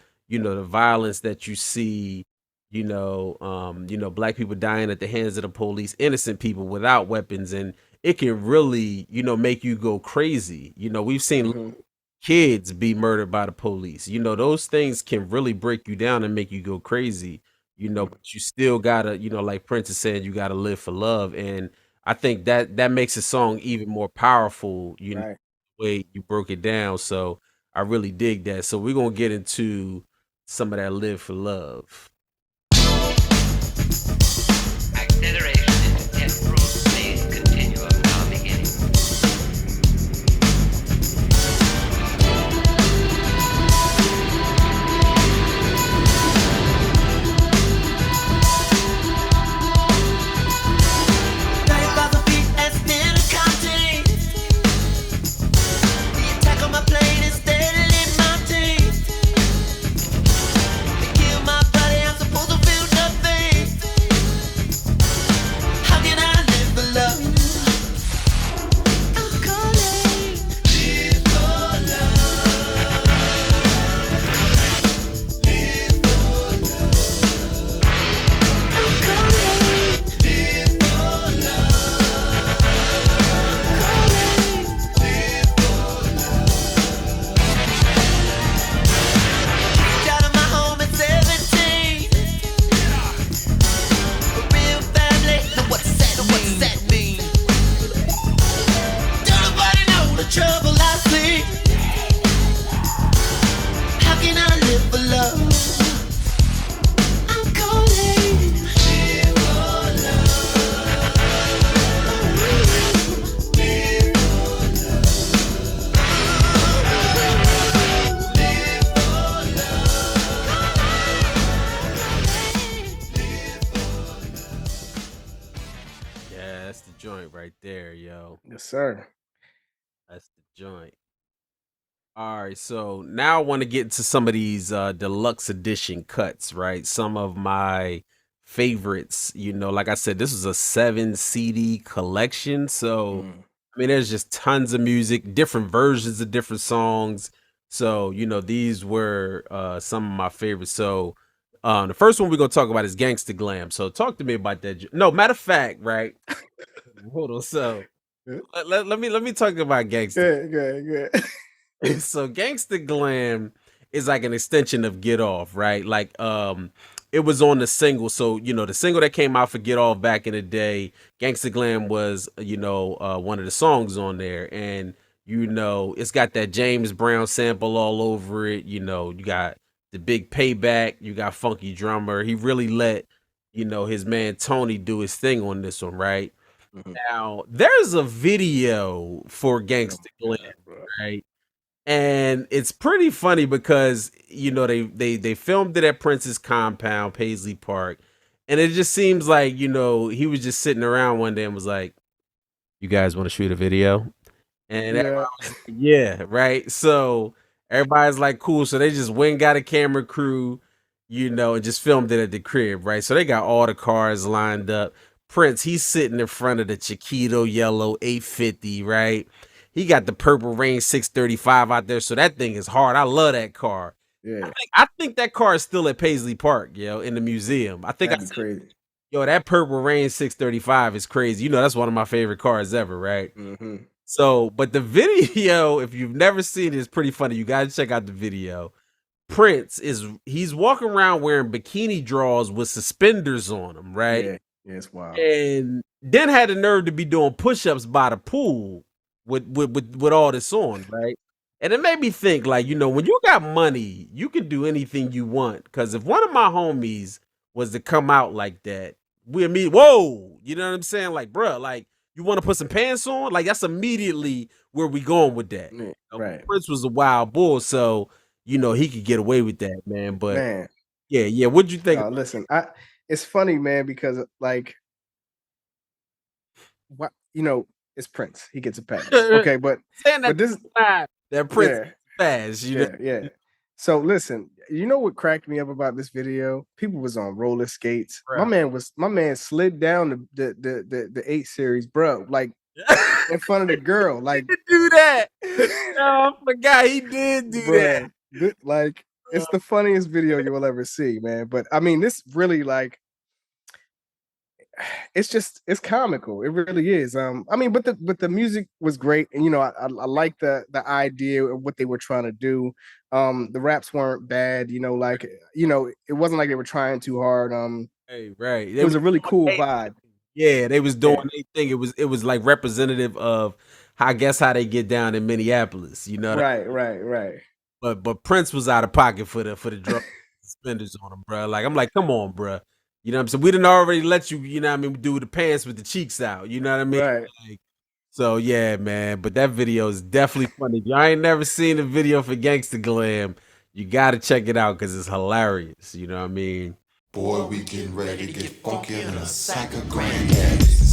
Speaker 1: violence that you see, black people dying at the hands of the police, innocent people without weapons, and it can really, make you go crazy. We've seen
Speaker 2: Hmm.
Speaker 1: kids be murdered by the police. Those things can really break you down and make you go crazy. But you still gotta, like Prince is saying, you gotta live for love. And I think that makes a song even more powerful,
Speaker 2: Right.
Speaker 1: the way you broke it down. So I really dig that. So we're gonna get into some of that live for love.
Speaker 7: Acceleration into 10 root phase continuum now beginning.
Speaker 1: Yeah, that's the joint right there, yo.
Speaker 2: Yes, sir.
Speaker 1: That's the joint. All right, so now I want to get into some of these deluxe edition cuts, right? Some of my favorites, like I said, this is a 7 CD collection. So,
Speaker 2: Mm.
Speaker 1: I mean, there's just tons of music, different versions of different songs. So, these were some of my favorites. So, the first one we're going to talk about is Gangsta Glam. So, talk to me about that. No, matter of fact, right? Hold on. So, let me talk about Gangsta.
Speaker 2: Good.
Speaker 1: So Gangsta Glam is like an extension of Get Off, right? Like it was on the single. So, the single that came out for Get Off back in the day, Gangsta Glam was, one of the songs on there. And it's got that James Brown sample all over it. You got the big payback, you got Funky Drummer. He really let, his man Tony do his thing on this one, right?
Speaker 2: Mhm.
Speaker 1: Now, there's a video for
Speaker 2: Oh
Speaker 1: Gangsta
Speaker 2: my
Speaker 1: Glam,
Speaker 2: God, bro.
Speaker 1: right? And it's pretty funny because they filmed it at Prince's compound, Paisley Park, and it just seems like he was just sitting around one day and was like, "You guys want to shoot a video?" And
Speaker 2: Yeah.
Speaker 1: everybody was like, "Yeah, right." So everybody's like, "Cool." So they just went and got a camera crew, and just filmed it at the crib, right? So they got all the cars lined up. Prince, he's sitting in front of the Chiquito yellow 850, right? He got the Purple Rain 635 out there, so that thing is hard. I love that car.
Speaker 2: Yeah.
Speaker 1: I think that car is still at Paisley Park, in the museum. I think I
Speaker 2: That'd be
Speaker 1: seen,
Speaker 2: crazy.
Speaker 1: that Purple Rain 635 is crazy. That's one of my favorite cars ever, right?
Speaker 2: Hmm.
Speaker 1: So, but the video, if you've never seen it, is pretty funny. You gotta check out the video. Prince he's walking around wearing bikini drawers with suspenders on him, right?
Speaker 2: Yeah. Yeah, it's wild.
Speaker 1: And then had the nerve to be doing push-ups by the pool with all this on, right? And it made me think, like, when you got money, you can do anything you want. Because if one of my homies was to come out like that, we immediately, whoa, you know what I'm saying? Like, bruh, like, you want to put some pants on? Like, that's immediately where we going with that.
Speaker 2: Yeah, right.
Speaker 1: Prince was a wild bull, so he could get away with that, man. But
Speaker 2: Man.
Speaker 1: yeah, what'd you think?
Speaker 2: Listen, it's funny, man, because like what it's Prince. He gets a pass. Okay, but
Speaker 1: Saying that
Speaker 2: this
Speaker 1: that Prince
Speaker 2: yeah,
Speaker 1: fast,
Speaker 2: yeah. So listen, you know what cracked me up about this video? People was on roller skates.
Speaker 1: Bruh.
Speaker 2: My man slid down the 8 series, bro, like in front of the girl. Like
Speaker 1: He did do that. Oh, I forgot he did do that.
Speaker 2: bruh, like it's the funniest video you will ever see, man. But I mean, this really like it's comical. It really is. I mean, but the music was great, and I like the idea of what they were trying to do. The raps weren't bad. Like it wasn't like they were trying too hard.
Speaker 1: Hey, right.
Speaker 2: It was a really cool vibe.
Speaker 1: Yeah, they was doing
Speaker 2: Yeah.
Speaker 1: their thing. It was like representative of I guess how they get down in Minneapolis. You know what I mean?
Speaker 2: Right.
Speaker 1: But Prince was out of pocket for the drug suspenders on him, bro. Like I'm like, come on, bro. You know what I'm saying? We didn't already let you, do the pants with the cheeks out. You know what I mean?
Speaker 2: Right.
Speaker 1: Like, so yeah, man. But that video is definitely funny. If y'all ain't never seen the video for Gangsta Glam, you gotta check it out because it's hilarious. You know what I mean?
Speaker 4: Boy, we getting ready to get funky in a sack of granddaddies.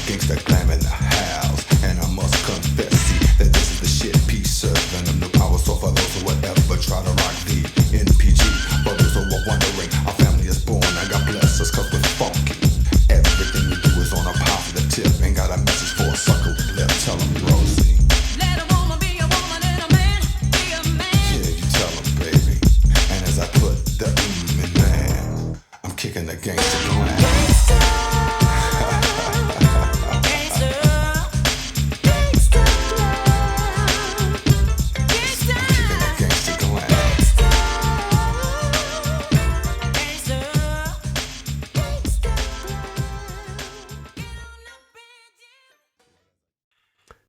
Speaker 4: Gangsta glam in the house, and I must confess, see, that this is the shit. Peace serving them no power, so for those who would ever try to rock the NPG, for those who are wondering, our family is born, and God bless us, cause we're funky. Everything we do is on a positive tip, and got a message for a sucker with lip. Tell them, Rosie. Let a woman be a woman, and a man be a man. Yeah, you tell them, baby. And as I put the in man, I'm kicking the gangsta glam.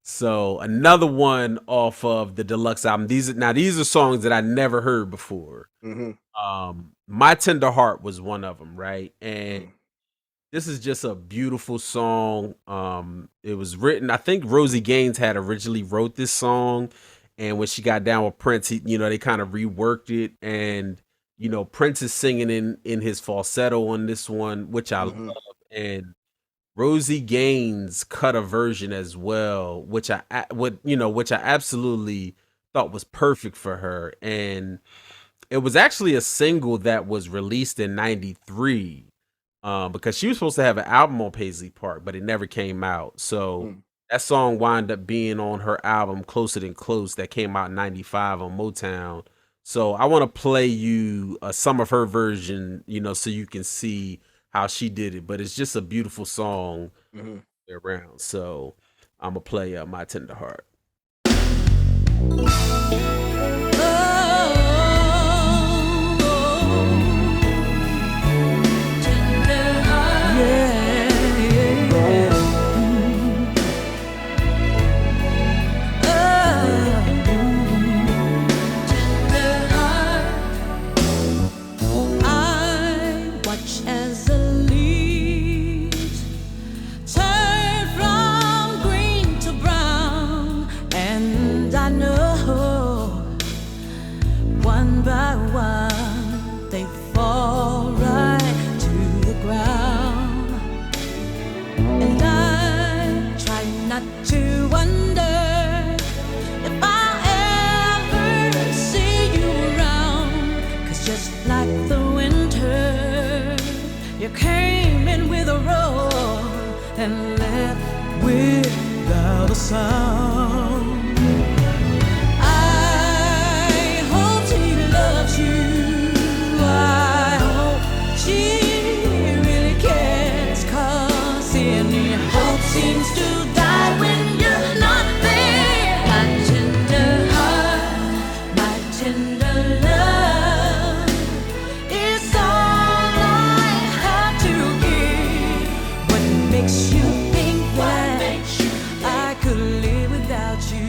Speaker 1: So another one off of the deluxe album. These are songs that I never heard before.
Speaker 2: Hmm.
Speaker 1: My Tender Heart was one of them, right? And this is just a beautiful song. It was written, I think Rosie Gaines had originally wrote this song, and when she got down with Prince, they kind of reworked it, and Prince is singing in his falsetto on this one, which I love, and Rosie Gaines cut a version as well, which which I absolutely thought was perfect for her, and it was actually a single that was released in '93, because she was supposed to have an album on Paisley Park, but it never came out. So
Speaker 2: Mm.
Speaker 1: that song wound up being on her album Closer Than Close that came out in '95 on Motown. So I want to play you some of her version, so you can see how she did it. But it's just a beautiful song
Speaker 2: Mhm.
Speaker 1: around. So I'm gonna play My Tender Heart.
Speaker 3: As the leaves turn from green to brown, and I know one by one they fall right to the ground, and I try not to wonder if I'll ever see you around, 'cause just like the winter, you came in with a roar and left without a sound. I hope she loves you. I hope she really cares, 'cause any hope seems to die when you're not there. My tender heart, my tender love, it's all I have to give. What makes you think that I could live without you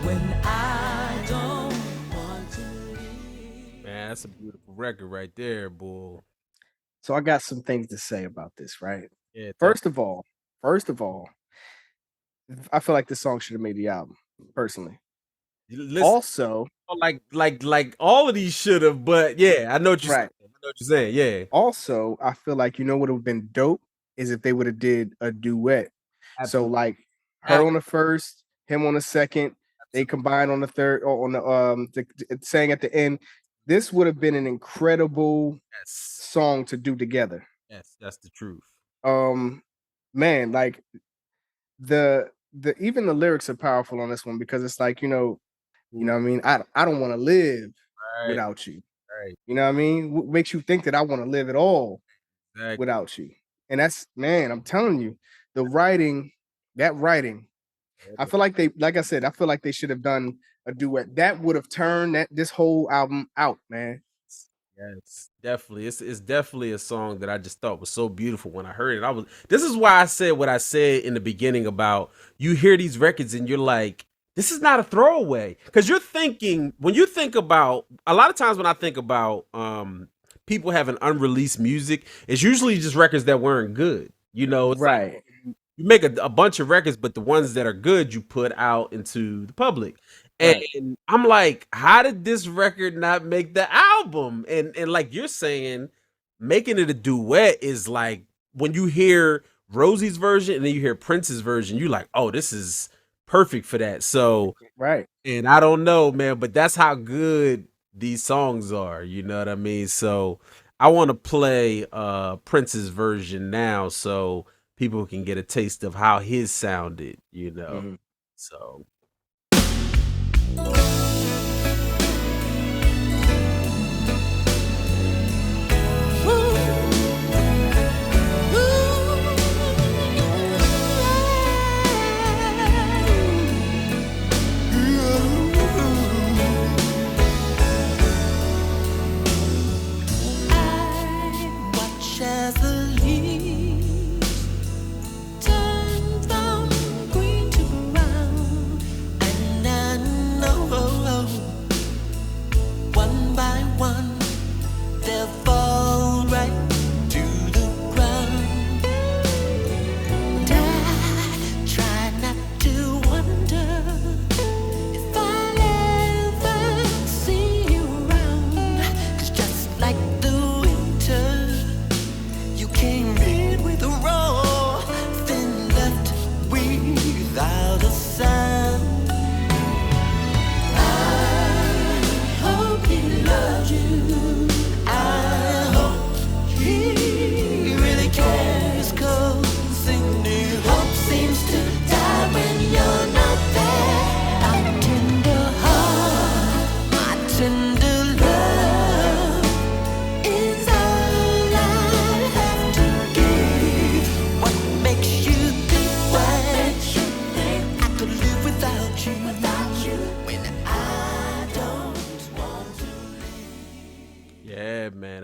Speaker 3: when I don't want to leave?
Speaker 1: Man, that's a beautiful record right there, boy.
Speaker 2: So I got some things to say about this, right?
Speaker 1: Yeah,
Speaker 2: First of all, I feel like this song should have made the album, personally.
Speaker 1: listen,
Speaker 2: Also,
Speaker 1: like all of these should have, but yeah, I know what you're saying.
Speaker 2: right.
Speaker 1: I know what you're saying. Yeah,
Speaker 2: Also, I feel like would have been dope is if they would have did a duet. So
Speaker 1: absolutely.
Speaker 2: like her on the first, him on the second, they
Speaker 1: Absolutely.
Speaker 2: combined on the third, or on the saying at the end. This would have been an incredible
Speaker 1: Yes,
Speaker 2: song to do together.
Speaker 1: yes, that's the truth.
Speaker 2: Um, man, like the even the lyrics are powerful on this one, because it's like, what I mean? I don't want to live
Speaker 1: Right,
Speaker 2: without you.
Speaker 1: right,
Speaker 2: You know what I mean? What makes you think that I want to live at all
Speaker 1: exactly.
Speaker 2: without you? And that's, man, I'm telling you, the writing, that writing, I feel like like I said, I feel like they should have done a duet. That would have turned this whole album out, man.
Speaker 1: Yes, definitely. It's definitely a song that I just thought was so beautiful when I heard it. This is why I said what I said in the beginning about you hear these records and you're like, this is not a throwaway. Because you're thinking, when you think about, a lot of times when I think about people having unreleased music, it's usually just records that weren't good. It's like
Speaker 2: Right,
Speaker 1: you make a bunch of records, but the ones that are good you put out into the public.
Speaker 2: right,
Speaker 1: And I'm like, how did this record not make the album? And like you're saying, making it a duet is like when you hear Rosie's version and then you hear Prince's version, you're like, oh, this is perfect for that. So,
Speaker 2: right.
Speaker 1: and I don't know, man, but that's how good these songs are. You know what I mean? So I want to play Prince's version now so people can get a taste of how his sounded.
Speaker 2: Mhm.
Speaker 1: So
Speaker 3: I watch as the leaves turn from green to brown,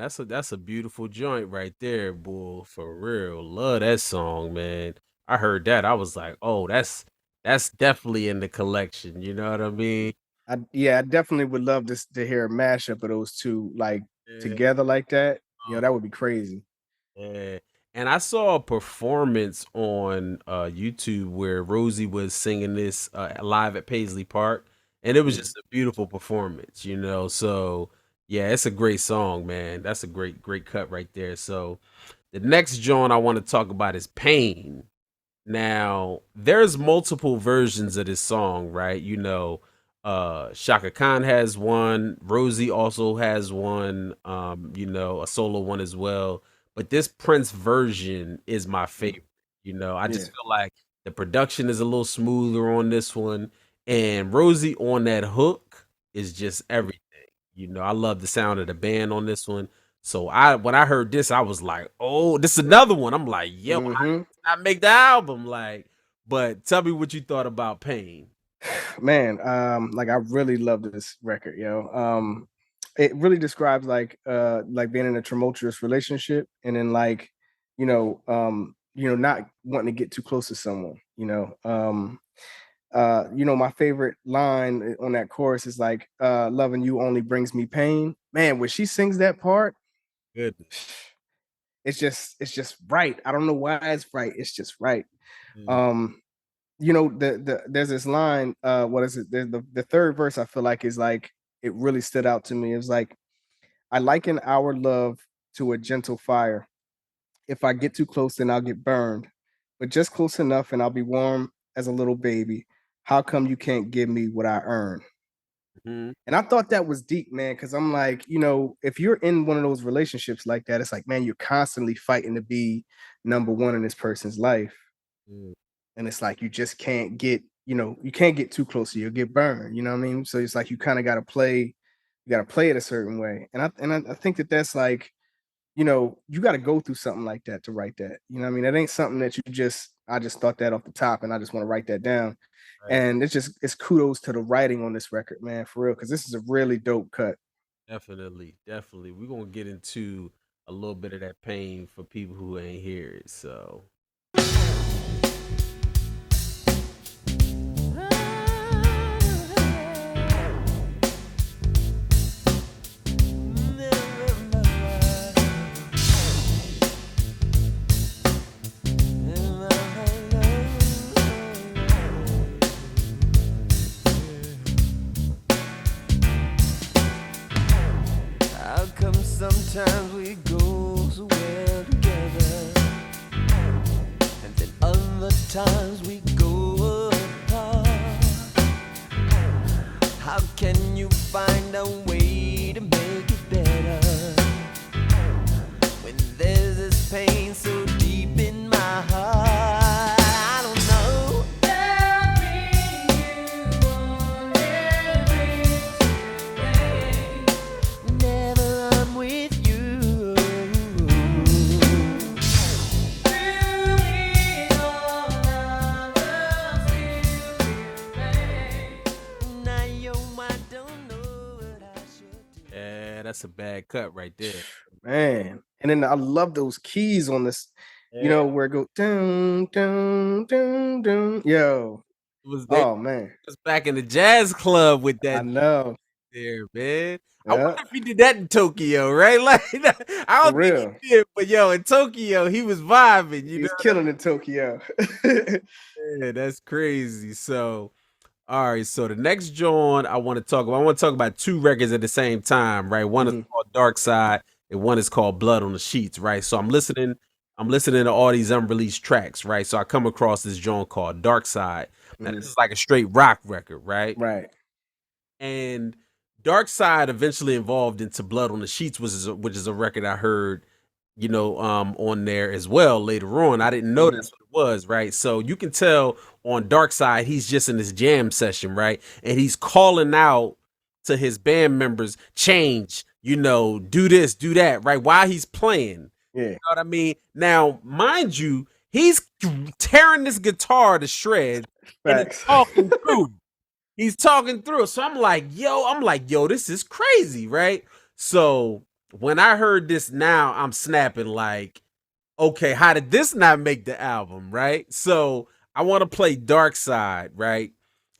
Speaker 1: that's a beautiful joint right there, boy. For real. Love that song, man. I heard that. I was like, oh, that's definitely in the collection. You know what I mean?
Speaker 2: Yeah, I definitely would love to hear a mashup of those two like
Speaker 1: Yeah.
Speaker 2: together like that. That would be crazy.
Speaker 1: Yeah. And I saw a performance on YouTube where Rosie was singing this live at Paisley Park, and it was
Speaker 2: Mm.
Speaker 1: just a beautiful performance, you know. So yeah, it's a great song, man. That's a great cut right there. So the next joint I want to talk about is Pain. Now, there's multiple versions of this song, right? You know, Shaka Khan has one, Rosie also has one, you know, a solo one as well. But this Prince version is my
Speaker 2: Mm.
Speaker 1: favorite. You know, I
Speaker 2: Yeah.
Speaker 1: just feel like the production is a little smoother on this one, and Rosie on that hook is just everything. You know, I love the sound of the band on this one. So when I heard this, I was like, "Oh, this is another one." I'm like, "Yo,
Speaker 2: Hmm.
Speaker 1: not make the album." Like, but tell me what you thought about Pain.
Speaker 2: Man, like I really love this record, it really describes like being in a tumultuous relationship and then like, not wanting to get too close to someone, my favorite line on that chorus is like, loving you only brings me pain. Man, when she sings that part,
Speaker 1: Goodness.
Speaker 2: it's just right. I don't know why it's right. It's just right.
Speaker 1: Mm,
Speaker 2: Um, there's this line, what is it? The third verse I feel like is like it really stood out to me. It was like, I liken our love to a gentle fire. If I get too close, then I'll get burned. But just close enough and I'll be warm as a little baby. How come you can't give me what I earn?
Speaker 1: mhm,
Speaker 2: And I thought that was deep, man, because I'm like, if you're in one of those relationships like that, it's like, man, you're constantly fighting to be number one in this person's life.
Speaker 1: mm,
Speaker 2: And it's like you just can't get, you can't get too close or you'll get burned. You know what I mean? So it's like you kind of got to play it a certain way. And I think that that's like, you got to go through something like that to write that. You know what I mean? That ain't something that I just thought that off the top and I just want to write that down.
Speaker 1: right.
Speaker 2: And it's kudos to the writing on this record, man, for real, because this is a really dope cut.
Speaker 1: Definitely, definitely. We're gonna get into a little bit of that pain for people who ain't hear it. So
Speaker 6: How come sometimes we go so well together, and then other times we go apart? How can you find a way to make it better when there's this pain so deep in my heart? I don't know. Whenever I'm with you, now yo, I don't know what I should do.
Speaker 1: yeah, that's a bad cut right there.
Speaker 2: Man. And then I love those keys on this,
Speaker 1: Yeah,
Speaker 2: where it go dun dun dun dun. Yo.
Speaker 1: they
Speaker 2: Oh man.
Speaker 1: was back in the jazz club with
Speaker 2: I
Speaker 1: that
Speaker 2: know.
Speaker 1: there, man. I wonder
Speaker 2: Yeah.
Speaker 1: if he did that in Tokyo, right? Like, I
Speaker 2: For
Speaker 1: don't think
Speaker 2: real.
Speaker 1: he did, but yo, in Tokyo, he was vibing. You know,
Speaker 2: He's killing in Tokyo.
Speaker 1: yeah, that's crazy. So, all right. So the next joint I want to talk about, I want to talk about two records at the same time, right? One is
Speaker 2: Mhm,
Speaker 1: called Dark Side, and one is called Blood on the Sheets, right? So I'm listening to all these unreleased tracks, right? So I come across this joint called Dark Side. Now this
Speaker 2: mhm.
Speaker 1: is like a straight rock record, right?
Speaker 2: Right.
Speaker 1: And Dark Side eventually evolved into Blood on the Sheets, which is a record I heard, on there as well later on. I didn't know
Speaker 2: Mhm.
Speaker 1: that's what it was, right? So you can tell on Dark Side, he's just in this jam session, right? And he's calling out to his band members, change, do this, do that, right? While he's playing. You
Speaker 2: Yeah.
Speaker 1: know what I mean? Now, mind you, he's tearing this guitar to shreds and he's
Speaker 2: Facts.
Speaker 1: talking through. He's talking through it. So I'm like, yo, this is crazy, right? So when I heard this now, I'm snapping like, okay, how did this not make the album, right? So I want to play Dark Side, right?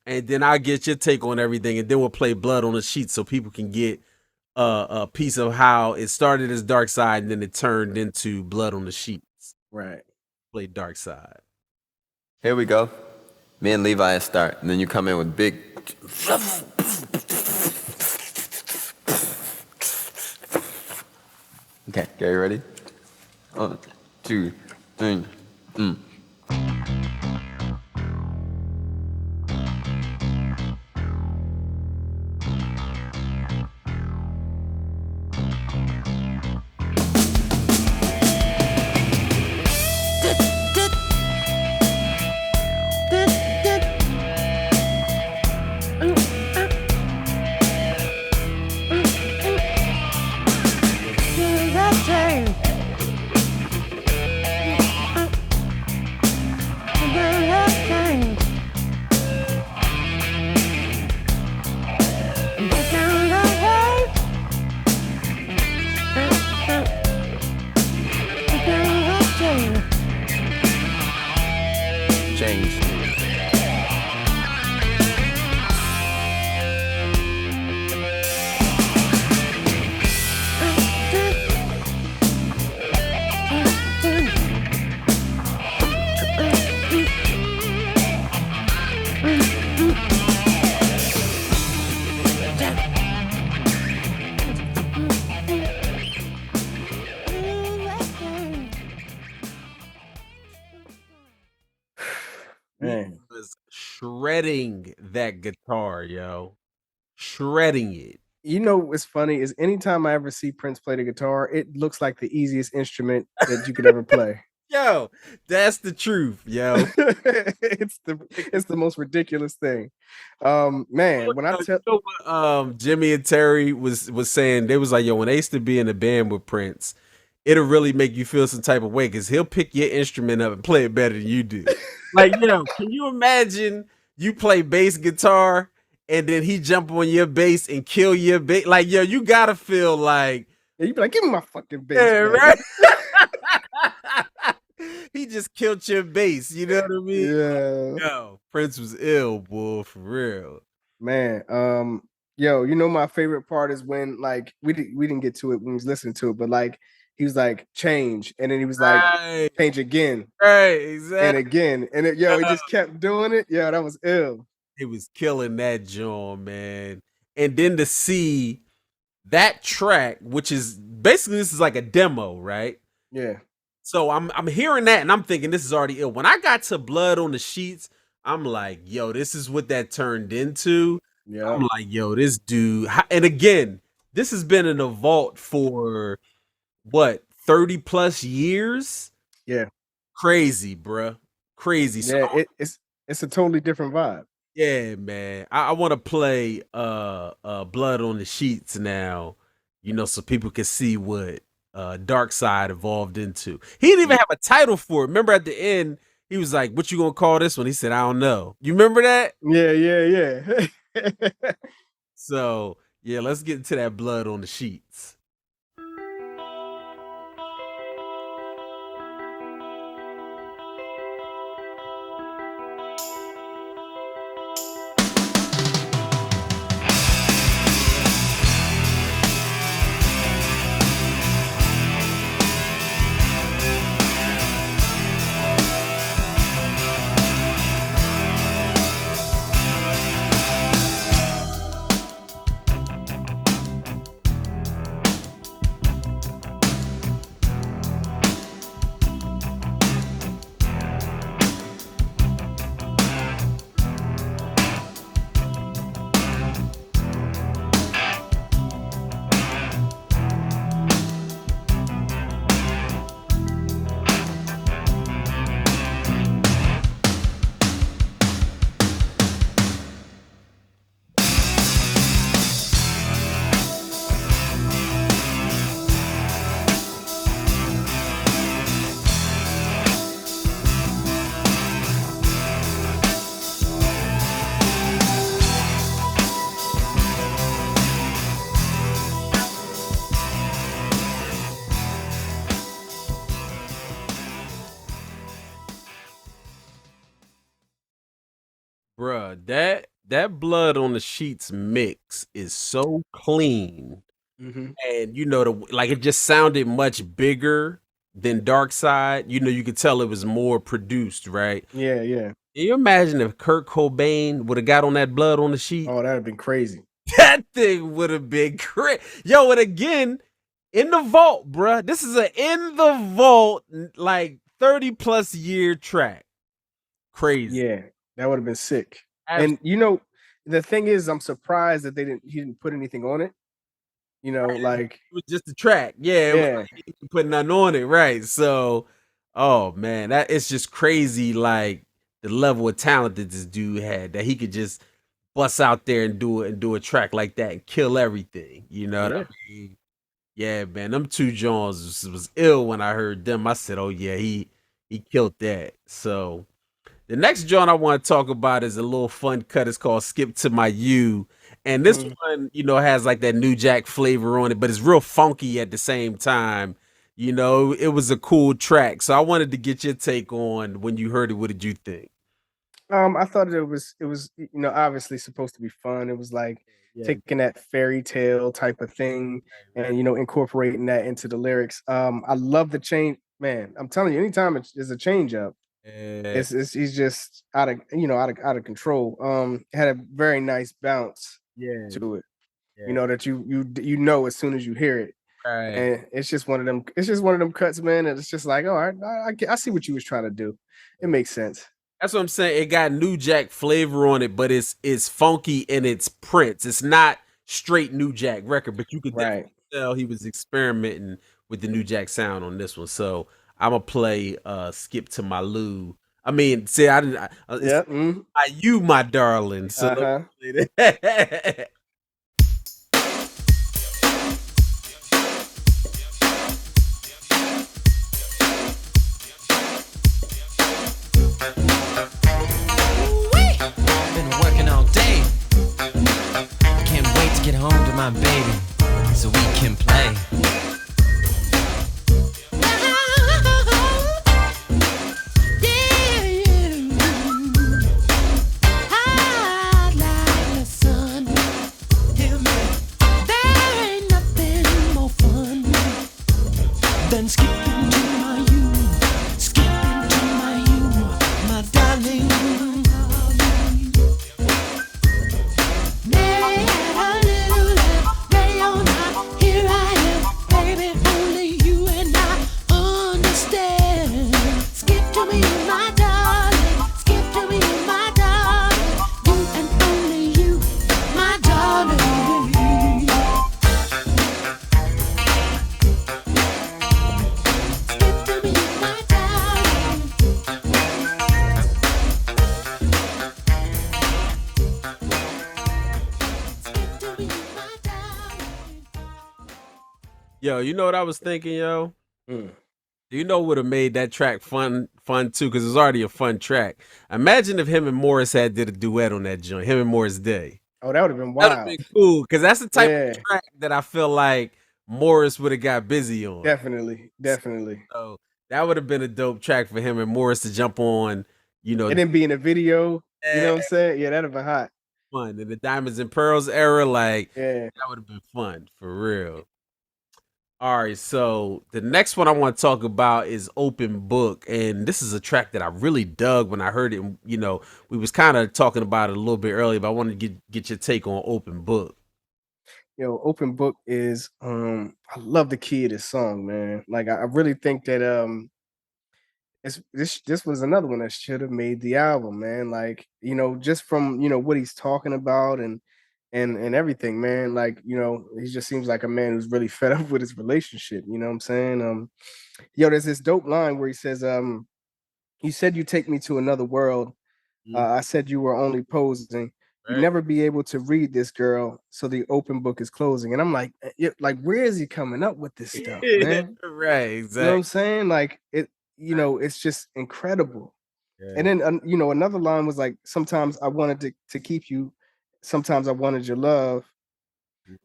Speaker 1: And then I'll get your take on everything, and then we'll play Blood on the Sheet so people can get a piece of how it started as Dark Side and then it turned into Blood on the Sheets.
Speaker 2: Right.
Speaker 1: Play Dark Side.
Speaker 8: Here we go. Me and Levi start, and then you come in with big. Okay, you ready? 1, 2, 3. Change.
Speaker 2: Man.
Speaker 1: Was shredding that guitar, yo. Shredding it.
Speaker 2: You know what's funny is anytime I ever see Prince play the guitar, it looks like the easiest instrument that you could ever play.
Speaker 1: Yo, that's the truth, yo.
Speaker 2: it's the most ridiculous thing. Man, when I tell
Speaker 1: You know what, Jimmy and Terry was saying, they was like, yo, when they used to be in a band with Prince, it'll really make you feel some type of way because he'll pick your instrument up and play it better than you do. Like, yo, can you imagine you play bass guitar and then he jump on your bass and kill your bass? Like, yo, you gotta feel like,
Speaker 2: you'd be like, give me my fucking bass.
Speaker 1: yeah,
Speaker 2: man.
Speaker 1: right? He just killed your bass, you know what I mean?
Speaker 2: Yeah.
Speaker 1: Yo, Prince was ill, boy, for real.
Speaker 2: Man, yo, you know my favorite part is when like we didn't get to it when we was listening to it, but like he was like change, and then he was like
Speaker 1: Right,
Speaker 2: change again
Speaker 1: right,
Speaker 2: and
Speaker 1: exactly.
Speaker 2: again, and he just kept doing it. Yeah, that was ill.
Speaker 1: He was killing that joint, man. And then to see that track, which is basically this is like a demo, right?
Speaker 2: Yeah,
Speaker 1: So I'm hearing that and I'm thinking this is already ill. When I got to Blood on the Sheets, I'm like, yo, this is what that turned into.
Speaker 2: yeah,
Speaker 1: I'm like, yo, this dude. And again, this has been in the vault for what, 30 plus years?
Speaker 2: yeah,
Speaker 1: Crazy, bruh. Crazy. So
Speaker 2: yeah. It's a totally different vibe.
Speaker 1: yeah, man. I want to play Blood on the Sheets now, you know, so people can see what Dark Side evolved into. He didn't even have a title for it. Remember at the end, he was like, what you gonna call this one? He said, I don't know. You remember that?
Speaker 2: Yeah.
Speaker 1: So yeah, let's get into that Blood on the Sheets. that blood on the sheets mix is so clean,
Speaker 2: Mm-hmm.
Speaker 1: and like it just sounded much bigger than Dark Side. You could tell it was more produced, right?
Speaker 2: Yeah, yeah.
Speaker 1: Can you imagine if Kurt Cobain would have got on that blood on the sheet?
Speaker 2: Oh, that'd have been crazy.
Speaker 1: That thing would have been great. Yo, and again, in the vault, bruh. This is a in the vault, like 30 plus year track. Crazy.
Speaker 2: Yeah, that would have been sick.
Speaker 1: Absolutely.
Speaker 2: And the thing is, I'm surprised that he didn't put anything on it. Like
Speaker 1: It was just a track. Yeah, it was
Speaker 2: yeah,
Speaker 1: like he didn't put nothing on it, right? So, oh man, that it's just crazy, like the level of talent that this dude had, that he could just bust out there and do a track like that and kill everything. You know what I
Speaker 2: yeah.
Speaker 1: mean? Yeah, man, them two Jones was ill when I heard them. I said, "Oh yeah, he killed that." So the next joint I want to talk about is a little fun cut. It's called "Skip to My You," and this
Speaker 2: Mhm.
Speaker 1: one, has like that New Jack flavor on it, but it's real funky at the same time. It was a cool track. So I wanted to get your take on when you heard it. What did you think?
Speaker 2: I thought it was obviously supposed to be fun. It was like
Speaker 1: Yeah,
Speaker 2: taking that fairy tale type of thing
Speaker 1: right,
Speaker 2: and incorporating that into the lyrics. I love the change, man. I'm telling you, anytime there's a change up,
Speaker 1: right.
Speaker 2: it's he's just out of control. It had a very nice bounce
Speaker 1: Yeah,
Speaker 2: to it.
Speaker 1: yeah,
Speaker 2: That you know as soon as you hear it.
Speaker 1: right.
Speaker 2: And it's just one of them. It's just one of them cuts, man. And it's just like, all right, I see what you was trying to do. It makes sense.
Speaker 1: That's what I'm saying. It got New Jack flavor on it, but it's funky in its Prince. It's not straight New Jack record, but you could
Speaker 2: Right.
Speaker 1: definitely tell he was experimenting with the New Jack sound on this one. So I'm gonna play "Skip to My Lou." I mean, see, I didn't. It's
Speaker 2: Yeah. Mm.
Speaker 1: by you, my darling. So let
Speaker 2: Uh-huh.
Speaker 1: me play that.
Speaker 6: Been working all day. Can't wait to get home to my baby so we can play. Then skipping to my you, skipping to my you, my darling. Here I am, baby, only you and I understand. Skip to me, my darling. Skip to me, my darling. You and only you, my darling. Skip to me, my darling. Skip to me, my darling.
Speaker 1: Yo, you know what I was thinking, yo?
Speaker 2: Mm.
Speaker 1: You know what would have made that track fun too, because it's already a fun track. Imagine if him and Morris had did a duet on that joint. Him and Morris Day.
Speaker 2: Oh, that would have been
Speaker 1: That'd have
Speaker 2: wild.
Speaker 1: been cool, because that's the type
Speaker 2: Yeah,
Speaker 1: of track that I feel like Morris would have got busy on.
Speaker 2: definitely, definitely.
Speaker 1: So that would have been a dope track for him and Morris to jump on.
Speaker 2: And then be in a video, you know
Speaker 1: Yeah,
Speaker 2: what I'm saying? Yeah, that'd have been hot.
Speaker 1: fun in the Diamonds and Pearls era. Like
Speaker 2: Yeah.
Speaker 1: that would have been fun for real. All right, so the next one I want to talk about is Open Book, and this is a track that I really dug when I heard it. We was kind of talking about it a little bit earlier, but I wanted to get your take on Open Book.
Speaker 2: Open Book is I love the key of this song, man. Like I really think that this was another one that should have made the album, man. Like, just from, what he's talking about and everything, man. Like, he just seems like a man who's really fed up with his relationship, you know what I'm saying? There's this dope line where he says, "You said you take me to another world.
Speaker 1: Mhm.
Speaker 2: I said you were only posing. You
Speaker 1: Right?
Speaker 2: never be able to read this girl, so the open book is closing." And I'm like, like, where is he coming up with this stuff, man?
Speaker 1: Right,
Speaker 2: You know what
Speaker 1: exactly.
Speaker 2: I'm saying? Like it's just incredible.
Speaker 1: Yeah.
Speaker 2: And then another line was like, "Sometimes I wanted to keep you, sometimes I wanted your love,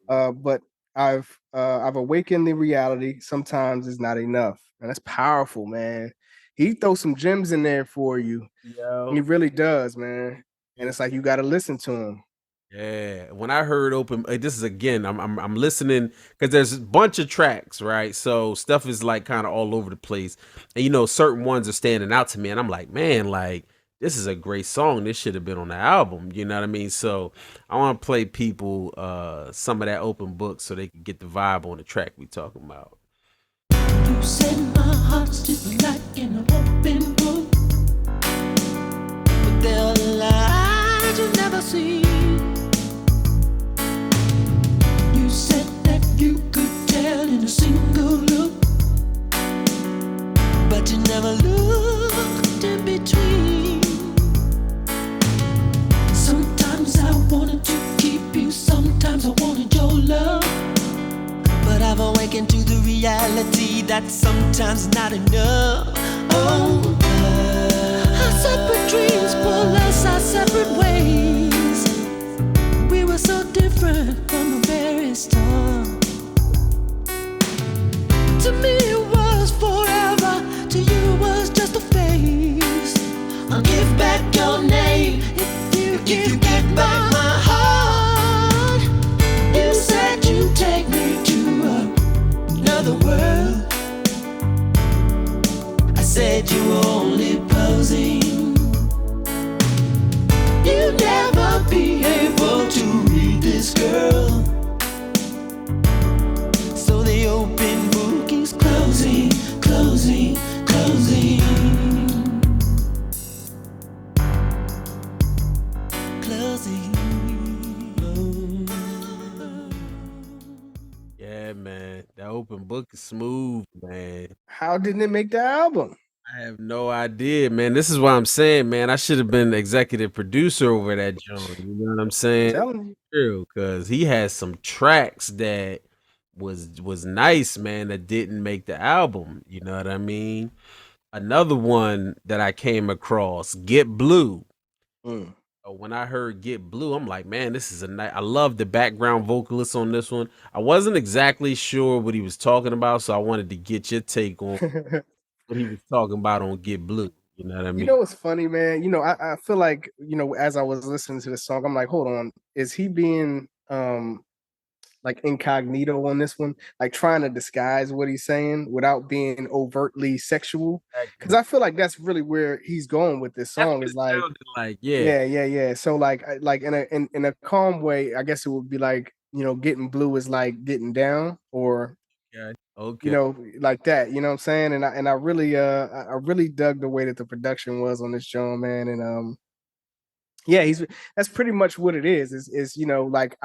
Speaker 2: but I've awakened the reality. Sometimes it's not enough." And that's powerful, man. He throws some gems in there for you. He
Speaker 1: Yo,
Speaker 2: really does, man. and it's like you got to listen to him.
Speaker 1: Yeah, when I heard open, this is again, I'm listening because there's a bunch of tracks, right? So stuff is like kind of all over the place, and certain ones are standing out to me, and I'm like, man, like this is a great song. This should have been on the album. You know what I mean? So I want to play people some of that open book so they can get the vibe on the track we talking about.
Speaker 3: You said my heart's just like an open book, but there are lies you never see. You said that you could tell in a single look, but you never looked in between. Sometimes I wanted to keep you, sometimes I wanted your love, but I've awakened to the reality that sometimes not enough. Oh, our separate dreams pull us our separate ways. We were so different from the very start. To me it was forever, to you it was just a phase. I'll give back your name if you get back my heart. You said you'd take me to another world. I said you were only posing. You'll never be able to read this girl, so the open book is closing, closing, closing, closing.
Speaker 1: Yeah, man, that open book is smooth, man.
Speaker 2: How didn't it make the album?
Speaker 1: I have no idea, man. This is why I'm saying, man, I should have been executive producer over that joint. You know what I'm
Speaker 2: I'm
Speaker 1: saying?
Speaker 2: telling you.
Speaker 1: True, because he has some tracks that was nice, man, that didn't make the album. You know what I mean? Another one that I came across, Get Blue.
Speaker 2: Mm.
Speaker 1: When I heard Get Blue, I'm like, man, this is a nice. I love the background vocalist on this one. I wasn't exactly sure what he was talking about, so I wanted to get your take on what he was talking about on Get Blue. You know what I
Speaker 2: You
Speaker 1: mean?
Speaker 2: know what's funny, man? I feel like, as I was listening to the song, I'm like, hold on, is he being like incognito on this one? Like trying to disguise what he's saying without being overtly sexual? Because
Speaker 1: Exactly.
Speaker 2: I feel like that's really where he's going with this
Speaker 1: That's
Speaker 2: song,
Speaker 1: what
Speaker 2: is
Speaker 1: it
Speaker 2: like,
Speaker 1: sounded like. Yeah.
Speaker 2: yeah, yeah, yeah. So like in a calm way, I guess it would be like, getting blue is like getting down, or
Speaker 1: Okay. Okay.
Speaker 2: like that. You know what I'm saying? And I really I really dug the way that the production was on this John, man. And yeah, that's pretty much what it is like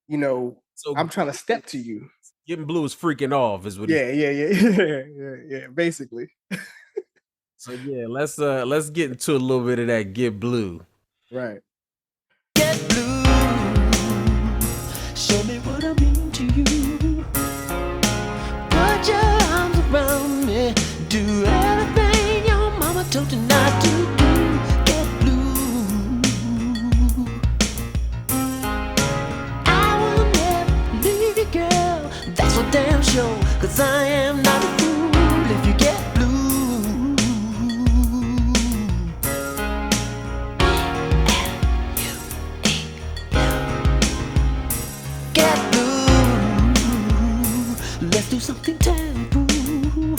Speaker 2: you know
Speaker 1: So
Speaker 2: I'm trying to step to you.
Speaker 1: Getting Blue is freaking off, is what he's.
Speaker 2: Yeah, yeah, yeah, yeah, basically.
Speaker 1: So yeah, let's get into a little bit of that Get Blue.
Speaker 2: Right.
Speaker 3: Get blue, show me what I mean to you. Put your arms around me, do everything your mama told you not to do. Get blue, I will never leave you, girl. That's for damn sure, 'cause I am not a fool if you get blue. Get blue, let's do something taboo.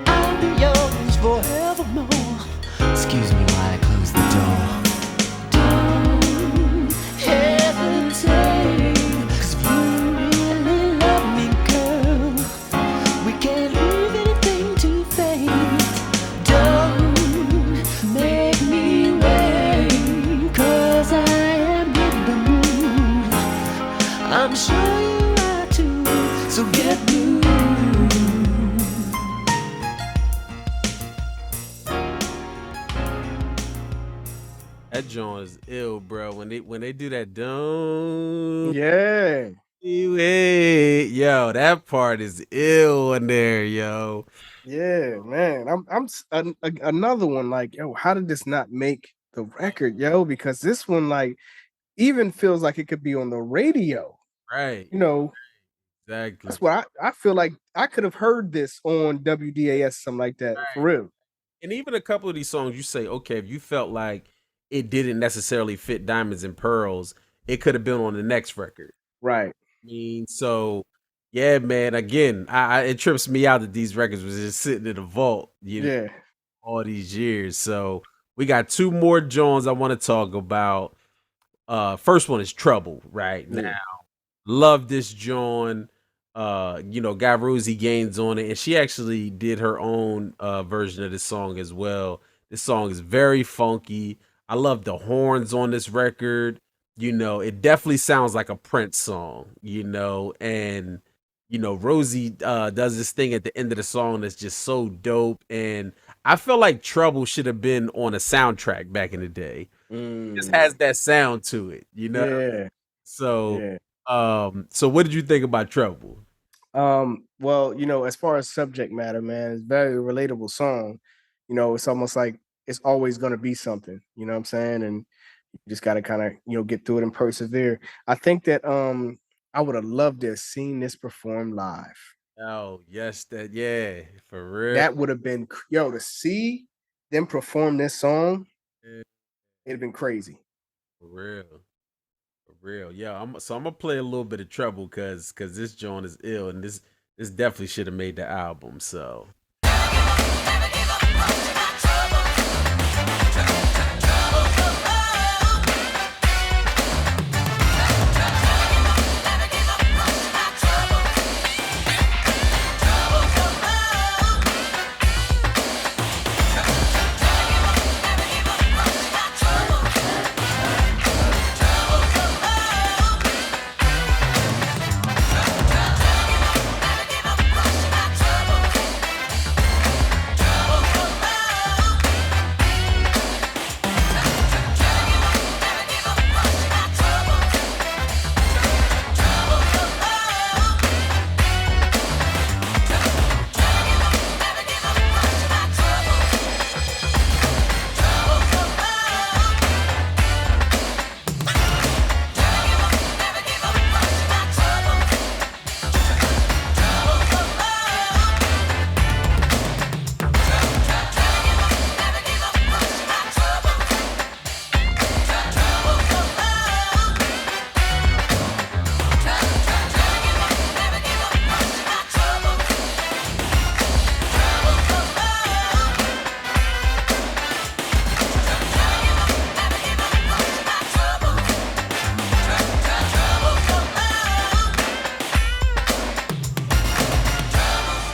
Speaker 3: I'll be yours forevermore. Excuse me while I close the door. Don't hesitate, 'cause if you really love me, girl, we can't leave anything to fate. Don't make me wait, 'cause I am in the mood. I'm sure you are too, so get blue.
Speaker 1: That joint is ill, bro. When they do that don't
Speaker 2: Yeah.
Speaker 1: wait, yo, that part is ill in there, yo.
Speaker 2: Yeah, man. Another one, like, yo, how did this not make the record, yo? Because this one, like, even feels like it could be on the radio.
Speaker 1: Right.
Speaker 2: You know,
Speaker 1: Exactly.
Speaker 2: that's what I feel like. I could have heard this on WDAS, something like that, for real.
Speaker 1: And even a couple of these songs, you say, okay, if you felt like it didn't necessarily fit Diamonds and Pearls, it could have been on the next record.
Speaker 2: Right.
Speaker 1: I mean, so yeah, man. Again, it trips me out that these records was just sitting in the vault,
Speaker 2: Yeah.
Speaker 1: all these years. So we got two more Jones I want to talk about. First one is Trouble, right? Now,
Speaker 2: Yeah.
Speaker 1: love this John. Got Rosie Gaines on it, and she actually did her own version of this song as well. This song is very funky. I love the horns on this record. It definitely sounds like a Prince song, and Rosie does this thing at the end of the song that's just so dope. And I feel like Trouble should have been on a soundtrack back in the day. Just has that sound to it,
Speaker 2: Yeah.
Speaker 1: So,
Speaker 2: Yeah.
Speaker 1: so what did you think about Trouble?
Speaker 2: Well, as far as subject matter, man, it's a very relatable song. It's almost like it's always gonna be something, you know what I'm saying? And you just gotta kind of, get through it and persevere. I think that I would have loved to have seen this performed live.
Speaker 1: Oh, yes, yeah, for real.
Speaker 2: That would have been to see them perform this song,
Speaker 1: Yeah,
Speaker 2: it'd have been crazy.
Speaker 1: for real. For real. Yeah, I'm gonna play a little bit of Trouble because this joint is ill, and this definitely should have made the album. So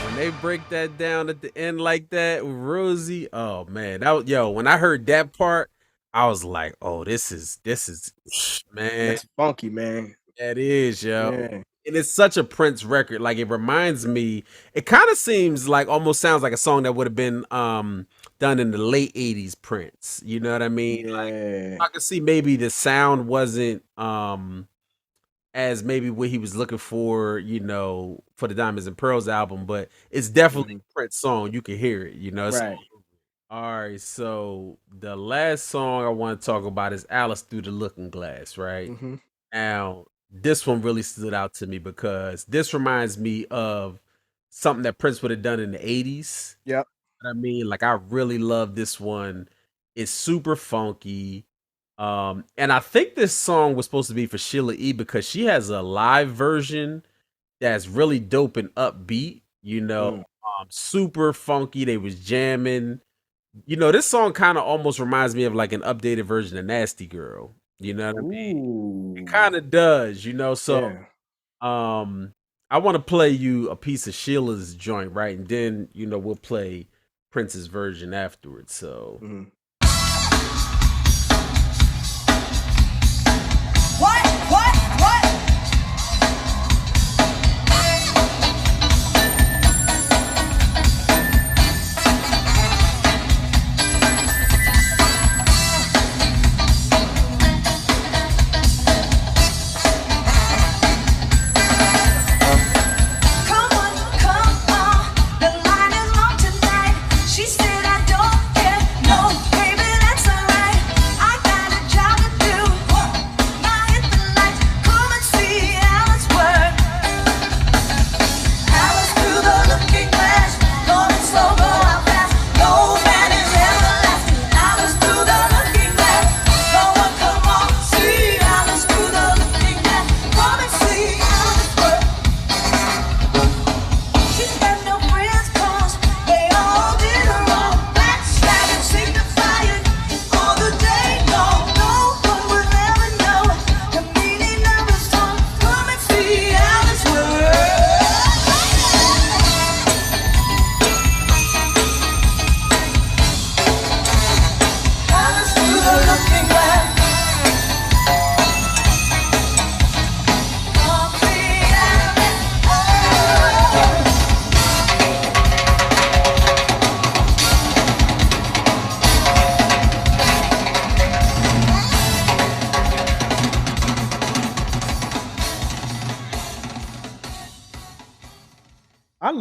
Speaker 1: when they break that down at the end like that with Rosie, oh man, when I heard that part, I was like, oh, this is man.
Speaker 2: That's funky, man.
Speaker 1: That is, yo.
Speaker 2: Yeah.
Speaker 1: And it's such a Prince record. Like it reminds me, it kind of seems like almost sounds like a song that would have been done in the late 80s Prince. You know what I mean? Like
Speaker 2: Yeah.
Speaker 1: I can see maybe the sound wasn't as maybe what he was looking for, for the Diamonds and Pearls album, but it's definitely a Prince song. You can hear it, It's
Speaker 2: Right.
Speaker 1: all right. So the last song I want to talk about is Alice Through the Looking Glass, right?
Speaker 2: hmm
Speaker 1: Now, this one really stood out to me because this reminds me of something that Prince would have done in the 80s.
Speaker 2: Yep.
Speaker 1: I mean, like I really love this one. It's super funky. And I think this song was supposed to be for Sheila E because she has a live version that's really dope and upbeat, super funky. They was jamming. This song kind of almost reminds me of like an updated version of Nasty Girl. You know what I mean?
Speaker 2: Ooh.
Speaker 1: It kind of does, So
Speaker 2: Yeah.
Speaker 1: I want to play you a piece of Sheila's joint, right? And then, we'll play Prince's version afterwards. So
Speaker 2: Mhm.
Speaker 3: What? Come on, the line is long tonight. She said I don't care, no.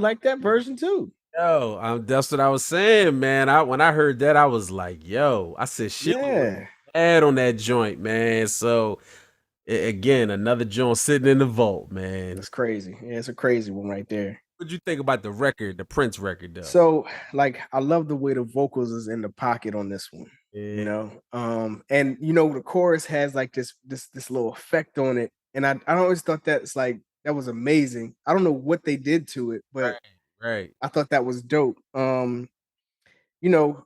Speaker 2: like that version too.
Speaker 1: Yo, that's what I was saying, man. When I heard that, I was like, yo, I said shit was
Speaker 2: Yeah,
Speaker 1: bad on that joint, man. So again, another joint sitting in the vault, man.
Speaker 2: that's crazy. Yeah, it's a crazy one right there.
Speaker 1: What'd you think about the record, the Prince record, though?
Speaker 2: So, like, I love the way the vocals is in the pocket on this one. You
Speaker 1: Yeah,
Speaker 2: know, and the chorus has like this little effect on it, and I always thought that's like that was amazing. I don't know what they did to it, but
Speaker 1: right, right.
Speaker 2: I thought that was dope. You know,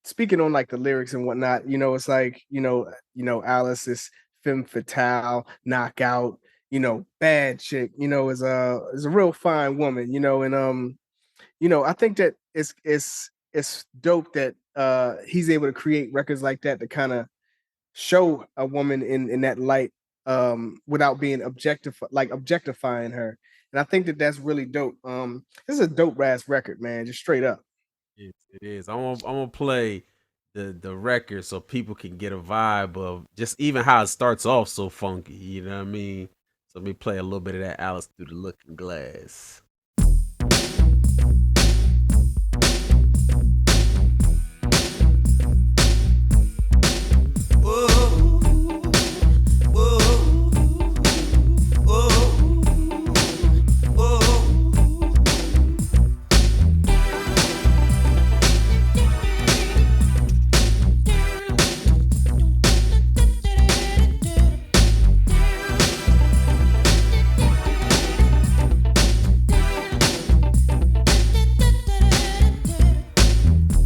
Speaker 2: speaking on like the lyrics and whatnot, it's like, Alice is femme fatale, knockout, bad chick, is a real fine woman, and I think that it's dope that he's able to create records like that to kind of show a woman in that light without being objectifying her. And I think that that's really dope. This is a dope ass record, man, just straight up.
Speaker 1: It is. I'm gonna play the record so people can get a vibe of just even how it starts off so funky. You know what I mean? So let me play a little bit of that Alice through the Looking Glass.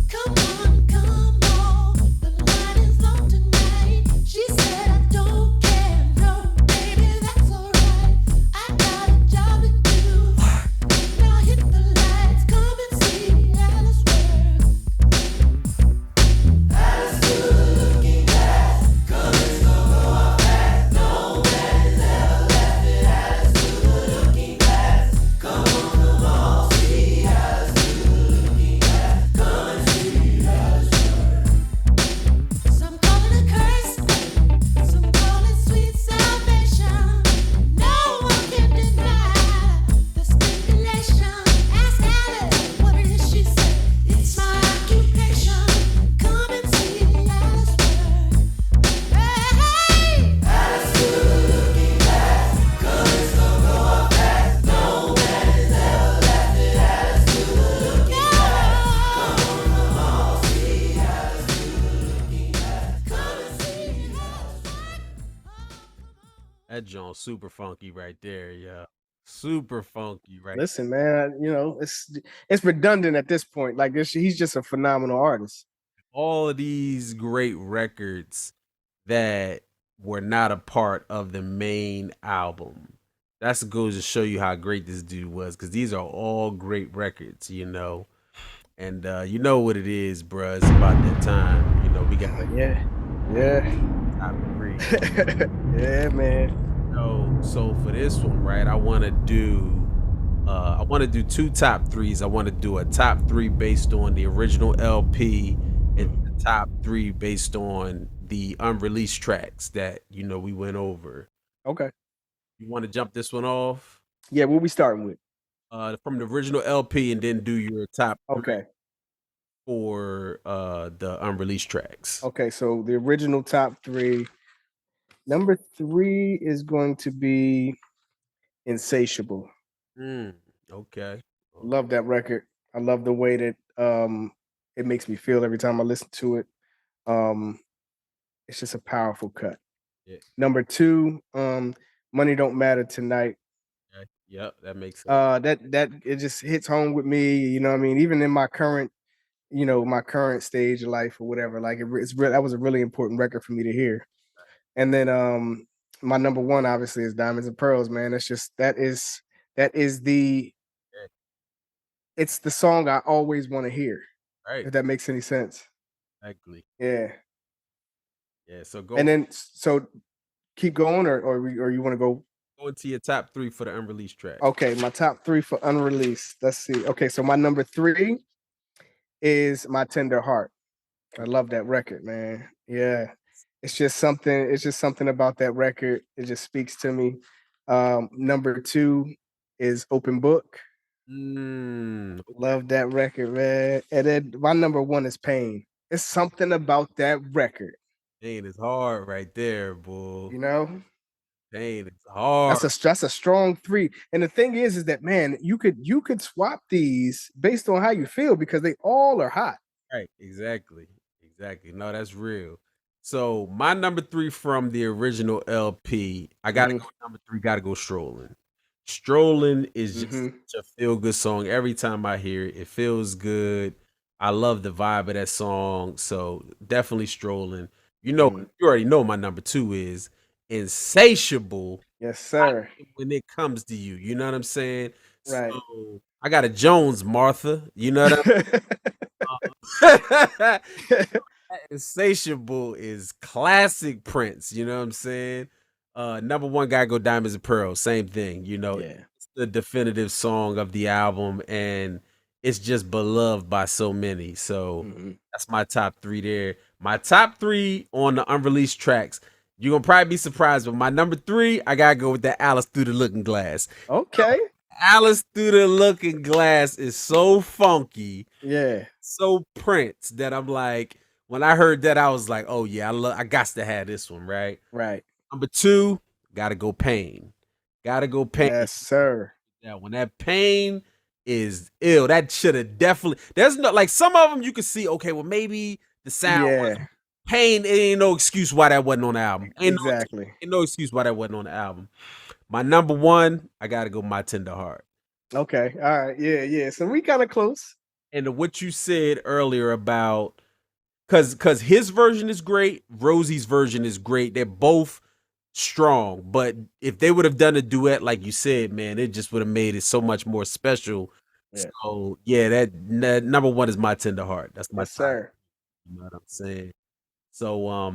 Speaker 3: Come on, the line is long tonight. She said I don't care, no, baby, that's alright. I got a job to do. Now hit the lights, come and see Alice work. Some call it a curse, some call it sweet salvation. No one can deny the stimulation. Ask Alice what it is she said. It's my occupation. Come and see Alice work. Hey,
Speaker 1: That joint super funky right there, yeah. Super funky right.
Speaker 2: Listen, man, it's redundant at this point. Like this, he's just a phenomenal artist.
Speaker 1: All of these great records that were not a part of the main album. That's goes to show you how great this dude was, because these are all great records, you know. And you know what it is, bruh. It's about that time. You know, we got like
Speaker 2: Yeah, yeah,
Speaker 1: top three.
Speaker 2: yeah, man.
Speaker 1: So for this one, right, I want to do two top threes. I want to do a top three based on the original LP and the top three based on the unreleased tracks that we went over.
Speaker 2: Okay.
Speaker 1: You want to jump this one off
Speaker 2: Yeah, what we starting with?
Speaker 1: from the original LP and then do your top three
Speaker 2: Okay.
Speaker 1: for the unreleased tracks.
Speaker 2: Okay, so the original top three. Number three is going to be Insatiable.
Speaker 1: Mm, okay.
Speaker 2: Love that record. I love the way that it makes me feel every time I listen to it. Um, it's just a powerful cut.
Speaker 1: Yeah.
Speaker 2: Number two, Money Don't Matter Tonight.
Speaker 1: Okay. Yep, that makes sense.
Speaker 2: That it just hits home with me. You know what I mean? Even in my current, my current stage of life or whatever, like that was a really important record for me to hear. And then my number one obviously is Diamonds and Pearls, man. It's just that is it's the song I always want to hear,
Speaker 1: Right.
Speaker 2: if that makes any sense.
Speaker 1: Exactly.
Speaker 2: Yeah.
Speaker 1: Yeah. So go
Speaker 2: And then so keep going or you want to go.
Speaker 1: go into your top three for the unreleased track.
Speaker 2: Okay, my top three for unreleased. Let's see. Okay, so my number three is My Tender Heart. I love that record, man. Yeah. It's just something about that record. It just speaks to me. Number two is Open Book.
Speaker 1: Okay.
Speaker 2: Love that record, man. And then my number one is Pain. It's something about that record,
Speaker 1: Pain is hard right there, boy.
Speaker 2: you know.
Speaker 1: Pain is hard.
Speaker 2: That's a strong three. And the thing is that man, you could swap these based on how you feel because they all are hot.
Speaker 1: Right, exactly. Exactly. No, that's real. So my number three from the original LP, I gotta
Speaker 2: Hmm.
Speaker 1: go number three, gotta go Strolling. Strolling is just
Speaker 2: Hmm.
Speaker 1: such a feel-good song. Every time I hear it, it feels good. I love the vibe of that song. So definitely Strolling.
Speaker 2: Hmm.
Speaker 1: You already know my number two is Insatiable
Speaker 2: Yes, sir.
Speaker 1: when it comes to you. You know what I'm saying?
Speaker 2: Right.
Speaker 1: So I got a Jones, Martha. You know what I'm Insatiable is classic Prince, you know what I'm saying? Number one gotta go Diamonds and Pearls, same thing,
Speaker 2: Yeah.
Speaker 1: it's the definitive song of the album and it's just beloved by so many. So
Speaker 2: Hmm.
Speaker 1: that's my top three there. My top three on the unreleased tracks. You're gonna probably be surprised, but my number three, I gotta go with that Alice Through the Looking Glass.
Speaker 2: Okay.
Speaker 1: Alice Through the Looking Glass is so funky,
Speaker 2: Yeah.
Speaker 1: so Prince that I'm like, when I heard that, I was like, oh yeah, I got to have this one, right?
Speaker 2: Right.
Speaker 1: Number two, gotta go Pain. Gotta go Pain.
Speaker 2: Yes, sir.
Speaker 1: That when that Pain is ill, that should have definitely. There's no like some of them you can see. Okay, well maybe the sound was
Speaker 2: Yeah.
Speaker 1: Pain. It ain't no excuse why that wasn't on the album.
Speaker 2: Exactly.
Speaker 1: Ain't no excuse why that wasn't on the album. My number one, I gotta go My Tender Heart.
Speaker 2: Okay. All right. Yeah. Yeah. So we kind of close.
Speaker 1: And what you said earlier about because his version is great, Rosie's version is great. They're both strong, but if they would have done a duet like you said, man, it just would have made it so much more special.
Speaker 2: Yeah.
Speaker 1: So yeah, that number one is My Tender Heart. That's my
Speaker 2: Yes,
Speaker 1: top.
Speaker 2: sir.
Speaker 1: You know what I'm saying? So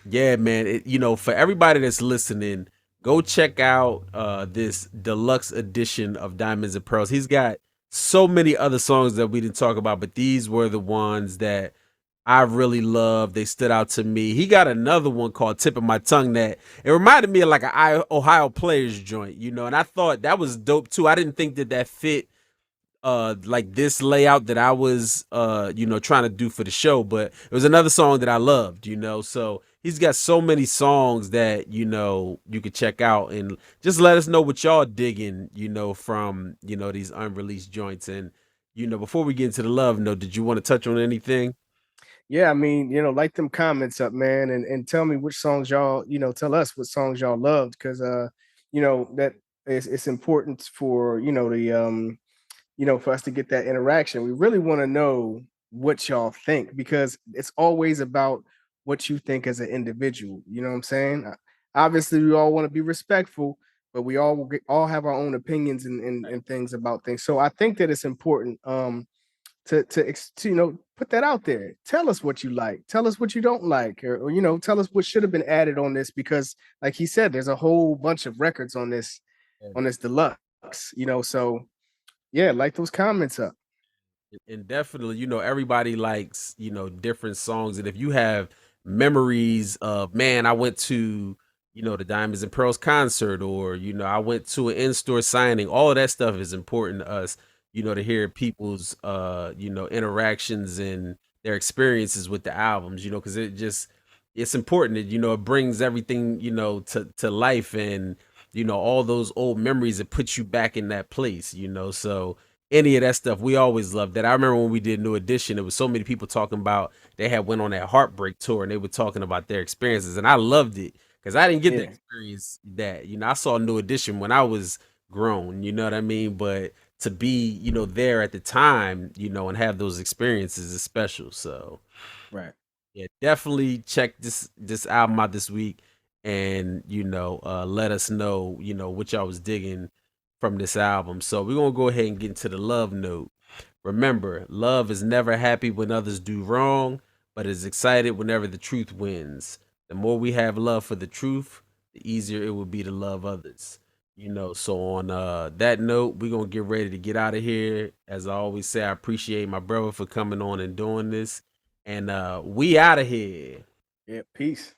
Speaker 1: yeah, man, for everybody that's listening, go check out this deluxe edition of Diamonds and Pearls. He's got so many other songs that we didn't talk about, but these were the ones that I really love. They stood out to me. He got another one called Tip of My Tongue that it reminded me of like an Ohio Players joint, and I thought that was dope too. I didn't think that fit like this layout that I was trying to do for the show, but it was another song that I loved, so he's got so many songs that you could check out and just let us know what y'all digging from these unreleased joints. And before we get into the love note, did you want to touch on anything?
Speaker 2: Yeah, I mean, like them comments up, man, and tell me which songs y'all, tell us what songs y'all loved, because that is it's important for for us to get that interaction. We really want to know what y'all think because it's always about what you think as an individual. You know what I'm saying? Obviously, we all want to be respectful, but we all have our own opinions and things about things. So I think that it's important to put that out there. Tell us what you like. Tell us what you don't like, or tell us what should have been added on this because, like he said, there's a whole bunch of records on this deluxe. So yeah, like those comments up.
Speaker 1: And definitely, everybody likes, different songs. And if you have memories of, man, I went to, the Diamonds and Pearls concert, or, I went to an in-store signing, all of that stuff is important to us, to hear people's, interactions and their experiences with the albums, because it's important that, it brings everything, to life and, all those old memories that put you back in that place, so any of that stuff. We always loved that. I remember when we did New Edition, there was so many people talking about they had went on that Heartbreak tour and they were talking about their experiences, and I loved it because I didn't get to
Speaker 2: Yeah,
Speaker 1: experience that. I saw New Edition when I was grown. You know what I mean? But to be, there at the time, and have those experiences is special. So
Speaker 2: right.
Speaker 1: yeah, definitely check this album out this week, and let us know what y'all was digging from this album. So we're gonna go ahead and get into the love note. Remember, love is never happy when others do wrong, but is excited whenever the truth wins. The more we have love for the truth, the easier it will be to love others. So on that note, we're gonna get ready to get out of here. As I always say, I appreciate my brother for coming on and doing this. And we out of here.
Speaker 2: Yeah, peace.